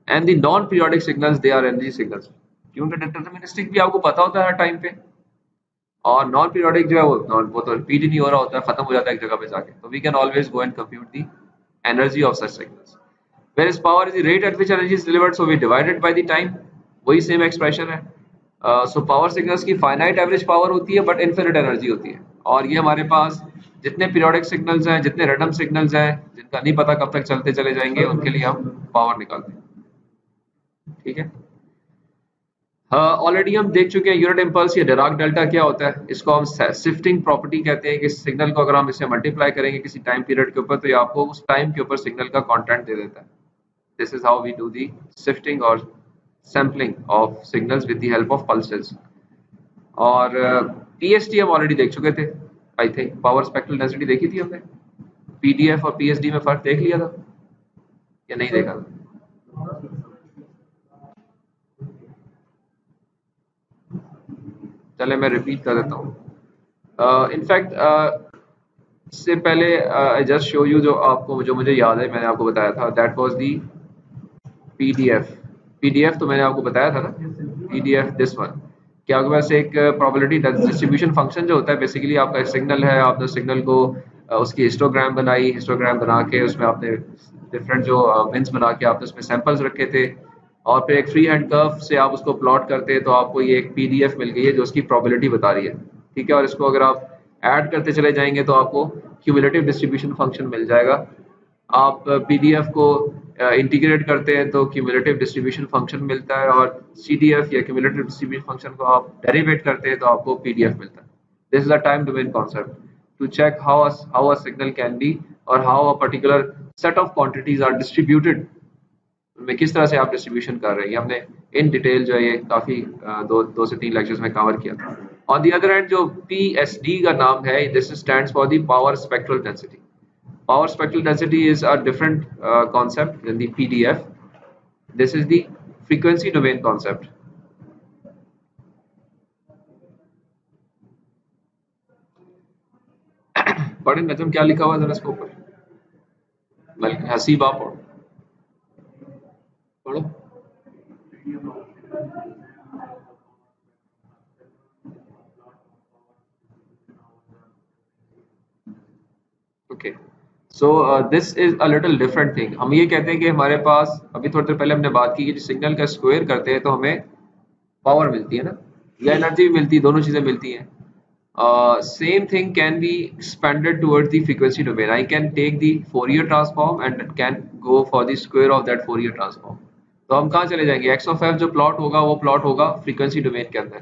and the non periodic signals they are energy signals. क्योंकि डिटरमिनिस्टिक भी आपको पता होता है हर time पे, और non periodic जो है वो तो रिपीट ही नहीं हो रहा होता है, खत्म हो जाता है एक जगह पे जाके. तो we can always go and compute the energy of such signals. Where is power is the rate at which energy is delivered, so we divided by the time, वही सेम एक्सप्रेशन है. सो पावर सिग्नल्स की finite average power होती है but infinite energy होती है. और ये हमारे पास जितने पीरियोडिक सिग्नल्स हैं, जितने रैंडम सिग्नल्स हैं, जिनका नहीं पता कब तक चलते चले जाएंगे, उनके लिए हम पावर निकालते हैं, ठीक है. ऑलरेडी हम देख चुके हैं यूनिट इम्पल्स या डिराक डेल्टा क्या होता है. इसको हम शिफ्टिंग प्रॉपर्टी कहते हैं कि सिग्नल को अगर हम इसे मल्टीप्लाई करेंगे किसी टाइम पीरियड के ऊपर, तो ये आपको उस टाइम के ऊपर सिग्नल का कंटेंट दे देता है. This is how we do the shifting और sampling of signals with the help of pulses. और पीएसडी हम ऑलरेडी देख चुके थे, I think power spectral density देखी थी हमने. पीडीएफ और पीएसडी में फर्क देख लिया था या नहीं देखा था? चले मैं रिपीट कर देता हूँ. इनफैक्ट इससे पहले आई जस्ट शो यू जो मुझे याद है मैंने आपको बताया था, दैट वाज दी पीडीएफ तो मैंने आपको बताया था ना, पीडीएफ दिस वन. क्या आपके पास एक प्रोबेबिलिटी डिस्ट्रीब्यूशन फंक्शन जो होता है, बेसिकली आपका एक सिग्नल है, आपने सिग्नल को उसकी हिस्टोग्राम बनाई, हिस्टोग्राम बना के उसमें आपने डिफरेंट जो विंस बना के आपने उसमें सैंपल्स रखे थे, और फिर एक फ्री हैंड कर्व से आप उसको प्लॉट करते हैं, तो आपको ये एक पीडीएफ मिल गई है जो उसकी प्रोबेबिलिटी बता रही है, ठीक है. और इसको अगर आप ऐड करते चले जाएंगे तो आपको क्यूमुलेटिव डिस्ट्रीब्यूशन फंक्शन मिल जाएगा, आप पीडीएफ को इंटीग्रेट करते हैं तो क्यूमुलेटिव डिस्ट्रीब्यूशन फंक्शन मिलता है, और सीडीएफ या क्यूमुलेटिव डिस्ट्रीब्यूशन फंक्शन को आप डेरिवेट करते हैं तो आपको पीडीएफ मिलता है. This is the time domain concept to check how a signal can be और how a particular set of quantities are distributed, में किस तरह से आप डिस्ट्रीब्यूशन कर रहे हैं. ये हमने इन डिटेल जो है ये काफी दो से तीन लेक्चर्स में कवर किया था. ऑन दी अदर एंड जो पीएसडी का नाम है, this stands for the power spectral density. Power spectral density is a different concept than the PDF. This is the frequency domain concept. पढ़े नजम क्या लिखा हुआ है जरा इसके ऊपर. बल्कि हसीब आप पढ़ो. Okay, so this is a little different thing. हम ये कहते हैं कि हमारे पास अभी थोड़ी देर पहले हमने बात की कि सिग्नल का स्क्वायर करते हैं तो हमें पावर मिलती है ना, या एनर्जी भी मिलती है, दोनों चीजें मिलती हैं. Same thing can be expanded towards the frequency domain. I can take the Fourier transform and can go for the square of that Fourier transform. तो हम कहाँ चले जाएंगे, x of f जो प्लॉट होगा वो प्लॉट होगा फ्रीक्वेंसी डोमेन के अंदर,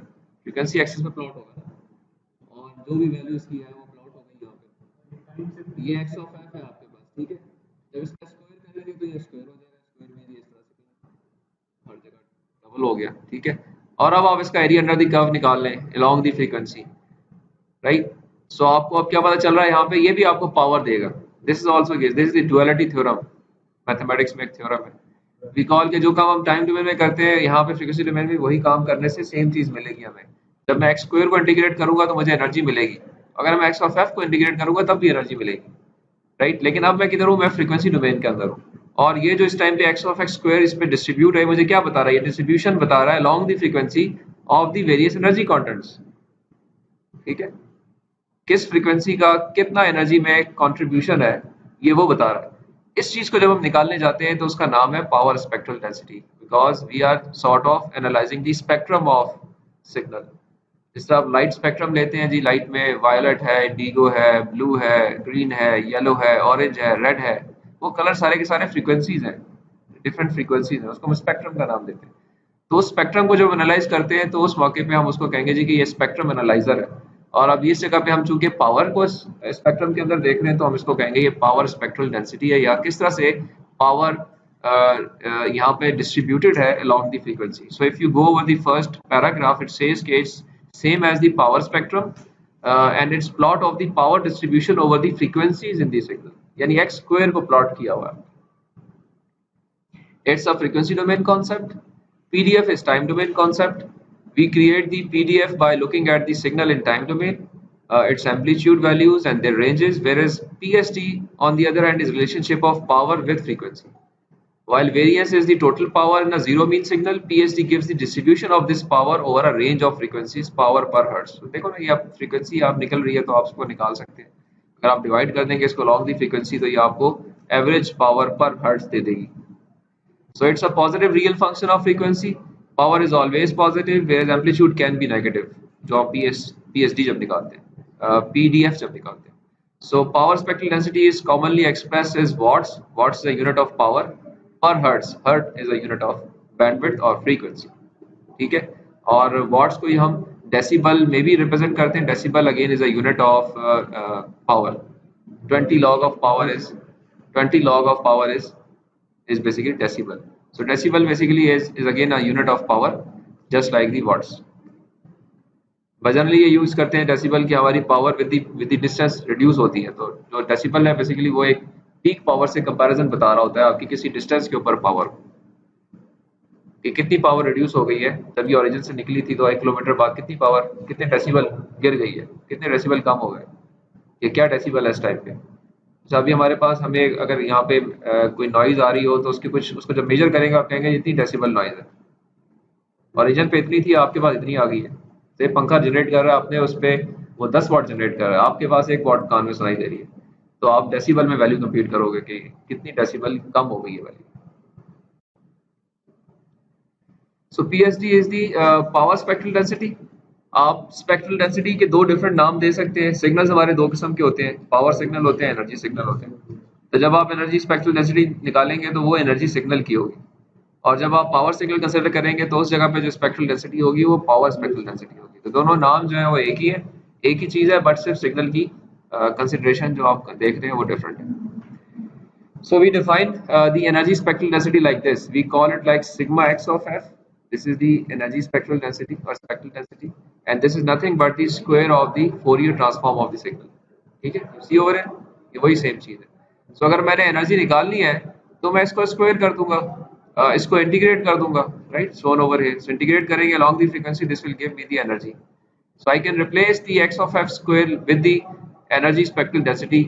फ्रीक्वेंसी एक्सिस पे प्लॉट होगा और जो भी वैल्यू इसकी है वो प्लॉट होगी यहाँ पे. ये x of f है आपके पास, ठीक है. जब इसका स्क्वायर करेंगे तो ये स्क्वायर हो जाएगा, स्क्वायर में इस तरह से हर जगह डबल हो गया, ठीक है. और अब आप इसका एरिया अंडर द कर्व निकाल लें अलोंग द फ्रीक्वेंसी, राइट. सो आपको अब क्या पता चल रहा है यहाँ पे, ये भी आपको पावर देगा. This is also this is the duality theorem. Mathematics में एक थ्योरम है. वी कॉल के जो काम हम टाइम डोमेन में करते हैं यहाँ पे फ्रीक्वेंसी डोमेन में वही काम करने से सेम चीज मिलेगी हमें. जब मैं एक्स स्क्वायर को इंटीग्रेट करूंगा तो मुझे एनर्जी मिलेगी, अगर मैं एक्स ऑफ एफ को इंटीग्रेट करूंगा तब भी एनर्जी मिलेगी, राइट. लेकिन अब मैं किधर हूँ, मैं फ्रीक्वेंसी डोमेन के अंदर हूँ. और ये जो इस टाइम पे एक्स ऑफ एक्स स्क्वायर इस पे डिस्ट्रीब्यूट है, मुझे क्या बता रहा है, ये डिस्ट्रीब्यूशन बता रहा है along the frequency of the various energy contents, ठीक है. किस फ्रीक्वेंसी का कितना एनर्जी में कंट्रीब्यूशन है ये वो बता रहा है. इस चीज को जब हम निकालने जाते हैं तो उसका नाम है power spectral density, because we are sort of analyzing the spectrum of signal. जिस तरह आप लाइट स्पेक्ट्रम लेते हैं जी, लाइट में वायलेट है, इंडिगो है, ब्लू है, ग्रीन है, येलो है, ऑरेंज है, रेड है, वो कलर सारे के सारे फ्रीक्वेंसीज हैं, डिफरेंट फ्रीक्वेंसीज हैं, उसको हम स्पेक्ट्रम का नाम देते हैं. तो उस स्पेक्ट्रम को जब एनालाइज करते हैं तो उस मौके पे हम उसको कहेंगे जी कि ये स्पेक्ट्रम एनालाइजर है. और अब इस जगह पे हम चूंकि पावर को स्पेक्ट्रम के अंदर देख रहे हैं तो हम इसको कहेंगे ये पावर स्पेक्ट्रल डेंसिटी है, या किस तरह से पावर यहाँ पे डिस्ट्रीब्यूटेड है along the frequency. So if you go over the first paragraph, it says कि it's same as the power spectrum and it's plot of the power distribution over the frequencies in the signal. यानी x square को plot किया हुआ है. It's a frequency domain concept. PDF is time domain concept. We create the PDF by looking at the signal in time domain, its amplitude values and their ranges, whereas PSD on the other hand is relationship of power with frequency. While variance is the total power in a zero mean signal, PSD gives the distribution of this power over a range of frequencies, power per hertz. तो देखो ना, ये आप frequency आप निकल रही है तो आप उसको निकाल सकते हैं. अगर आप डिवाइड कर देंगे इसको along the frequency तो ये आपको एवरेज पावर पर हर्ट्ज दे देगी. So it's a positive real function of frequency. Power is always positive, whereas amplitude can be negative. जो आप PSD जब निकालते हैं, PDF जब निकालते हैं. So power spectral density is commonly expressed as watts. Watts is a unit of power per hertz. Hertz is a unit of bandwidth or frequency. ठीक है. और watts को ही हम decibel में भी represent करते हैं. Decibel again is a unit of power. 20 log of power is basically decibel. So decibel basically is again a unit of power, just like the watts. But generally ये use करते हैं decibel की हमारी power with the distance reduce होती है. तो जो decibel है बेसिकली वो एक पीक पावर से कंपैरिजन बता रहा होता है आपकी किसी डिस्टेंस के ऊपर पावर कि कितनी पावर रिड्यूस हो गई है. जब ये ओरिजिन से निकली थी तो 1 किलोमीटर बाद कितनी पावर, कितने डेसिबल गिर गई है, कितने डेसिबल कम हो गए, ये क्या डेसिबल है इस टाइप के. तो अभी हमारे पास हमें अगर यहाँ पे कोई नॉइज आ रही हो तो उसको जब मेजर करेंगे आप कहेंगे इतनी डेसिबल नॉइज है. ओरिजिन पे इतनी थी, आपके पास इतनी आ गई है. तो पंखा जनरेट कर रहा है आपने, उस पर वो 10 वाट जनरेट कर रहा है, आपके पास 1 वाट कान में सुनाई दे रही है. तो आप डेसिबल में वैल्यू कंप्यूट करोगे कि कितनी डेसिबल कम हो गई है value. So PSD is the power spectral density. आप स्पेक्ट्रल डेंसिटी के दो डिफरेंट नाम दे सकते हैं. सिग्नल्स हमारे दो किस्म के होते हैं, पावर सिग्नल होते हैं, एनर्जी सिग्नल होते हैं. तो जब आप एनर्जी स्पेक्ट्रल डेंसिटी निकालेंगे तो वो एनर्जी सिग्नल की होगी, और जब आप पावर सिग्नल कंसिडर करेंगे तो उस जगह पे जो स्पेक्ट्रल डेंसिटी होगी वो पावर स्पेक्ट्रल डेंसिटी होगी। तो दोनों नाम जो है वो एक ही है, एक ही चीज़ है, बट सिर्फ सिग्नल की कंसिडरेशन जो आप देख रहे हैं वो डिफरेंट है। So we define the energy spectral density like this. We call it like sigma x of f. This is the energy spectral density or spectral density, and this is nothing but the square of the Fourier transform of the signal. ठीक है, सी over है, ये वही same चीज है। सो अगर मैंने energy निकालनी है तो मैं इसको स्क्वायर कर दूंगा, इसको इंटीग्रेट कर दूंगा, right, so over here. So integrate करेंगे along the frequency, this will give me the energy. So I can replace the x of f square with the energy spectral density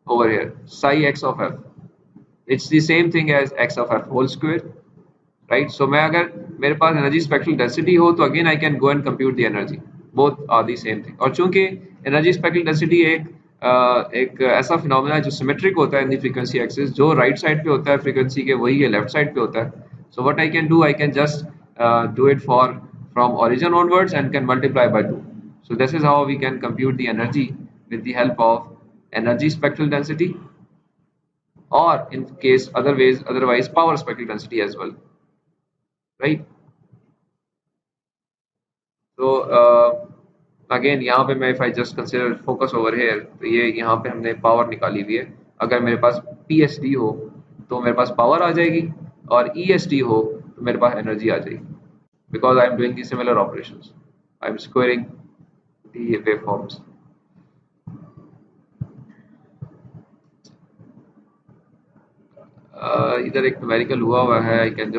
over here, psi x of f. It's the same thing as x of f whole square, right? So मैं अगर मेरे पास energy spectral density हो तो again I can go and compute the energy, both are the same thing. और चूंकि energy spectral density एक ऐसा phenomena है जो सिमेट्रिक होता है इन द फ्रीक्वेंसी एक्सिस, जो राइट साइड पे होता है फ्रीक्वेंसी के वही है लेफ्ट साइड पे होता है। So what I can do, I can just do it for from origin onwards and can multiply by 2. So this is how we can compute the energy with the help of energy spectral density, or in case otherwise power spectral density as well, right? So again यहाँ पे मैं if I just consider focus over here, तो ये यहाँ पे हमने power निकाली हुई है। अगर मेरे पास PSD हो तो मेरे पास पावर आ जाएगी, और ESD हो तो मेरे पास एनर्जी आ जाएगी, because I am doing the similar operations. I am squaring the waveforms. इधर एक न्यूमेरिकल हुआ है, I can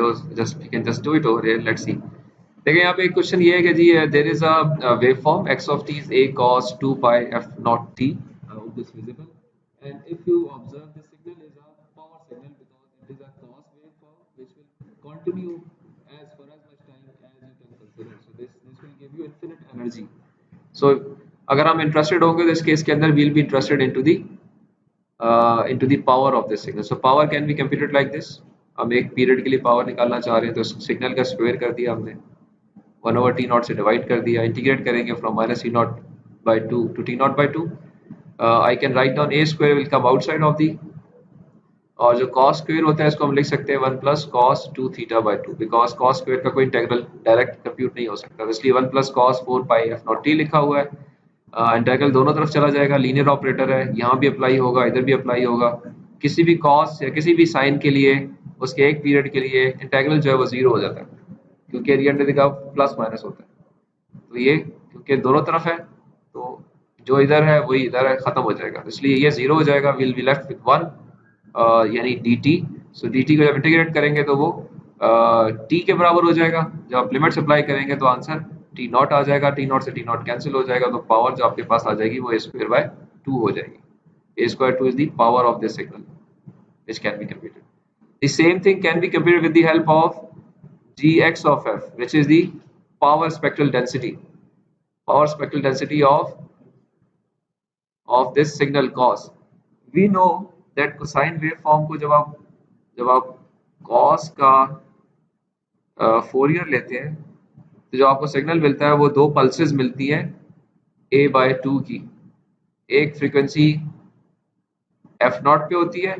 just do it over here. Let's see. देखिए यहाँ पे एक क्वेश्चन ये है कि जी there is a waveform x of t is a cos 2 pi f naught t, this visible, and if you observe the signal is a power signal because it is a cos waveform which will continue as for as much time as you can consider. So this will give you infinite energy. So अगर हम interested होंगे तो इस case के अंदर we'll be interested into the power of this signal. So power can be computed like this. हम एक period के लिए पावर निकालना चाह रहे हैं तो सिग्नल का स्क्वायर कर दिया हमने, 1/t0 से डिवाइड कर दिया, इंटीग्रेट करेंगे from -t0 by 2 to t0 by 2. I can write down a square will come outside of the, और जो cos स्क्वायर होता है इसको हम लिख सकते हैं 1 plus cos 2 theta by 2, because cos square का कोई इंटेग्रल डायरेक्ट कंप्यूट नहीं हो सकता, इसलिए 1 plus cos 4 pi f naught t लिखा हुआ है। इंटेग्रल दोनों तरफ चला जाएगा, लीनियर ऑपरेटर है, यहाँ भी अप्लाई होगा, इधर भी अप्लाई होगा। किसी भी कॉस या किसी भी साइन के लिए उसके एक पीरियड के लिए इंटेग्रल जो है वो जीरो हो जाता है, क्योंकि एरिया अंडर का प्लस माइनस होता है। तो ये क्योंकि दोनों तरफ है तो जो इधर है वही इधर है, खत्म हो जाएगा, इसलिए ये जीरो हो जाएगा। विल बी लेफ्ट विद 1 यानी dt। सो dt को जब इंटीग्रेट करेंगे तो वो t के बराबर हो जाएगा। जब आप लिमिट्स अप्लाई करेंगे तो आंसर t0 आ जाएगा, t0 से t0 कैंसिल हो जाएगा, तो पावर जो आपके पास आ जाएगी वो a²/2 हो जाएगी। a²/2 is the power of this signal which can be computed. The same thing can be computed with the help of gx of f, which is the power spectral density of this signal cos. We know that cosine waveform को जब आप cos का Fourier लेते हैं तो जो आपको signal मिलता है वो दो पल्सेस मिलती है a/2 की, एक फ्रीक्वेंसी f0 पे होती है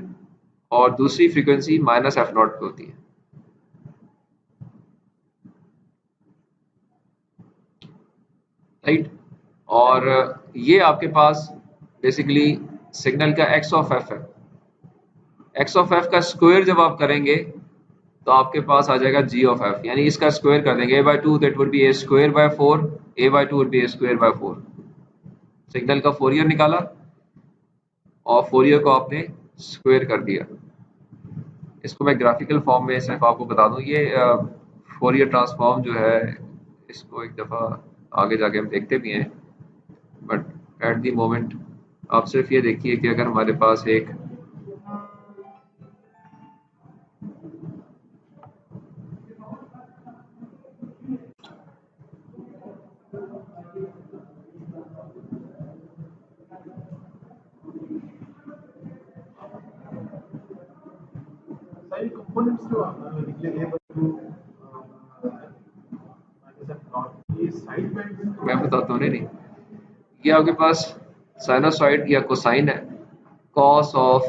और दूसरी फ्रीक्वेंसी -f0 पे होती है, राइट। और ये आपके पास बेसिकली सिग्नल का x ऑफ f है। x ऑफ f का स्क्वायर जब आप करेंगे तो आपके पास आ जाएगा g ऑफ f, यानी इसका स्क्वायर कर देंगे a/2, that would be a²/4, a/2 would be a²/4। Signal का फोरियर निकाला और फोरियर को आपने स्क्वायर कर दिया। इसको मैं ग्राफिकल फॉर्म में सिर्फ आपको बता दूं, ये फोरियर ट्रांसफॉर्म जो है इसको एक दफ़ा आगे जाके हम देखते भी हैं, बट एट द मोमेंट आप सिर्फ ये देखिए कि अगर हमारे पास एक कंपोनेंट्स जो निकले मैं बताता हूँ, नहीं ये आपके पास साइनोसॉइड या कोसाइन है, cos of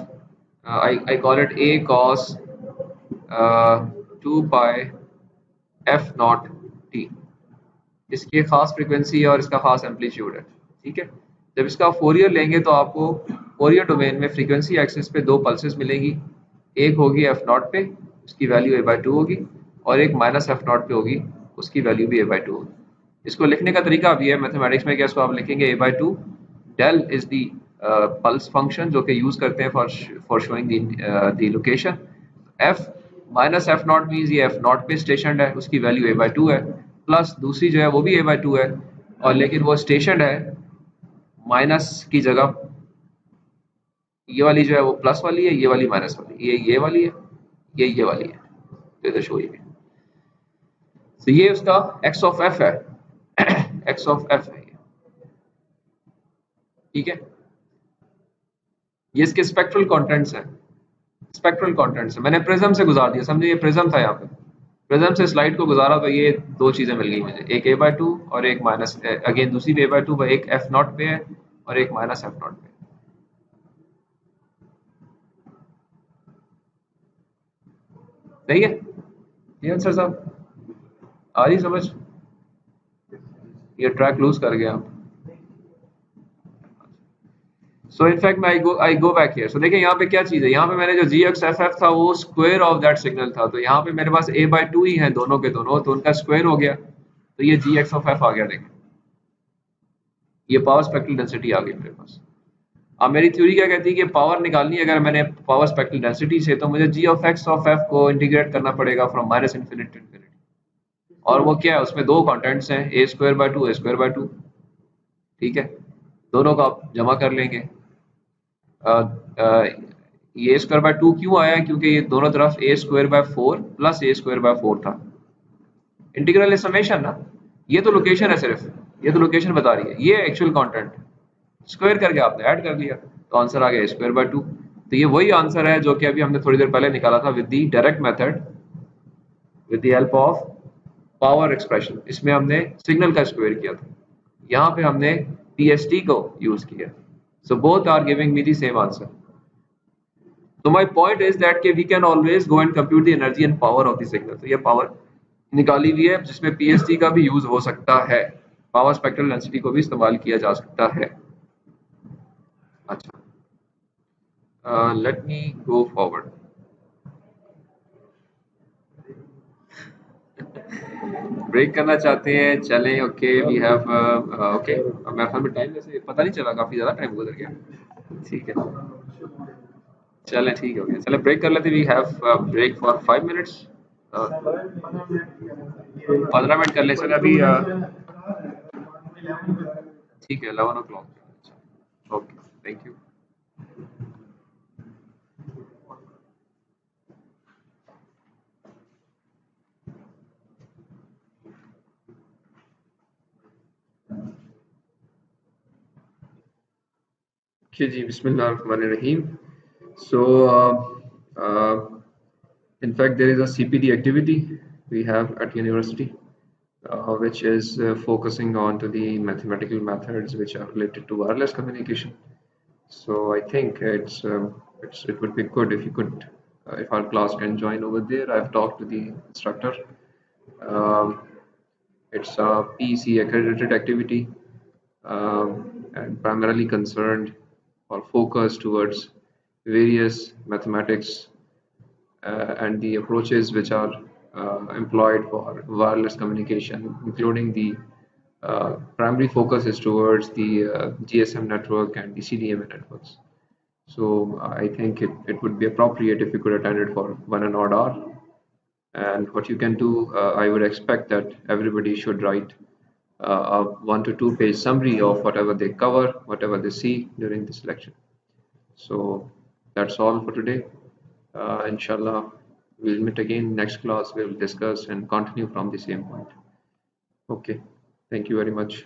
I call it A cos 2 pi f not t। इसकी एक खास फ्रीक्वेंसी है और इसका खास एम्पलीट्यूड है। ठीक है, जब इसका फोरियर लेंगे तो आपको फोरियर डोमेन में फ्रीक्वेंसी एक्सिस पे दो पल्सेस मिलेंगी। एक होगी एफ नॉट पे, उसकी वैल्यू a/2 होगी, और एक माइनस एफ नॉट पे होगी, उसकी वैल्यू भी a/2 होगी। इसको लिखने का तरीका भी है मैथमेटिक्स में, क्या इसको आप लिखेंगे a/2 del is the pulse function जो कि यूज करते हैं for showing the location. F minus F not means ये एफ नॉट पे स्टेशन है, उसकी वैल्यू a/2 है, प्लस दूसरी जो है वो भी a/2 है, और लेकिन वो स्टेशन है माइनस की जगह। ये वाली जो है वो प्लस वाली है, ये वाली माइनस वाली, ये वाली है, ये वाली है। तो इधर शो ये, तो ये उसका एक्स ऑफ एफ है। एक्स ऑफ एफ है ये। ठीक है, ये इसके स्पेक्ट्रल कंटेंट्स हैं। स्पेक्ट्रल कंटेंट्स मैंने प्रिज्म से गुजार दिया, समझे, ये प्रिज्म था यहाँ पे, प्रिज्म से स्लाइड को गुजारा तो ये दो चीजें मिल गई मुझे, एक a/2 और एक माइनस, अगेन दूसरी भी a/2, एक एफ नॉट पे है और एक माइनस एफ नॉट पे। सही है ये आंसर साहब, आ रही समझ? ये ट्रैक लूज कर गया आप। सो इनफैक्ट मैं आई गो बैक हियर। सो देखिए यहाँ पे क्या चीज है, यहाँ पे मैंने जो जी एक्स एफ एफ था वो स्क्वायर ऑफ दैट सिग्नल था, तो यहाँ पे मेरे पास a/2 ही है दोनों के दोनों, तो उनका स्क्वायर हो गया, तो ये जी एक्स ऑफ एफ आ गया। देखिए ये पावर स्पेक्ट्रल डेंसिटी आ गई मेरे पास। अब मेरी थ्योरी क्या कहती है कि पावर निकालनी है अगर मैंने पावर स्पेक्ट्रल डेंसिटी से, तो मुझे G of X of F को इंटीग्रेट करना पड़ेगा from minus infinity to infinity. और वो क्या है, उसमें दो कॉन्टेंट्स हैं, a² by 2 a²by 2। ठीक है, दोनों को आप जमा कर लेंगे। ये a²by 2 क्यों आया है, क्योंकि ये दोनों तरफ a² by 4 प्लस a²by 4 था। इंटीग्रल इज समेशन ना, ये तो लोकेशन है सिर्फ, ये तो लोकेशन बता रही है, ये एक्चुअल कंटेंट स्क्वायर करके आपने ऐड कर लिया, तो आंसर आ गया a²by 2। तो ये वही आंसर है जो कि अभी हमने थोड़ी देर पहले निकाला था with the direct method, with the help of power expression. इसमें हमने सिग्नल का स्क्वायर किया था, यहाँ पे हमने PST को यूज किया। So both are giving me the same answer. तो माय पॉइंट इज दैट कि we can always go and compute the energy and power of the signal. तो ये पावर निकाली हुई है जिसमें PST का भी यूज हो सकता है, पावर स्पेक्ट्रल डेंसिटी को भी इस्तेमाल किया जा सकता है। अच्छा, let me go forward. Break करना चाहते हैं, चलें? Okay we have okay. मेरे ख्याल में टाइम वैसे पता नहीं चला, काफी ज्यादा टाइम गुजर गया। ठीक है, चलें ठीक हो गया, चलें ब्रेक कर लेते। We have break for 5 minutes. 15 minute कर ले सर अभी। ठीक है 11 o'clock। Okay thank you. Okay, जी बिस्मिल्लाहिर्रहमानिर्रहीम। So, in fact, there is a CPD activity we have at university, which is focusing on to the mathematical methods which are related to wireless communication. So I think it would be good if you could, if our class can join over there. I've talked to the instructor. Um, it's a PEC accredited activity, and primarily concerned or focused towards various mathematics and the approaches which are employed for wireless communication, including the primary focus is towards the GSM network and the CDMA networks. So I think it would be appropriate if you could attend it for 1 hour. And what you can do, I would expect that everybody should write a 1 to 2 page summary of whatever they cover, whatever they see during this lecture. So that's all for today. Inshallah, we'll meet again next class. We'll discuss and continue from the same point. Okay, thank you very much.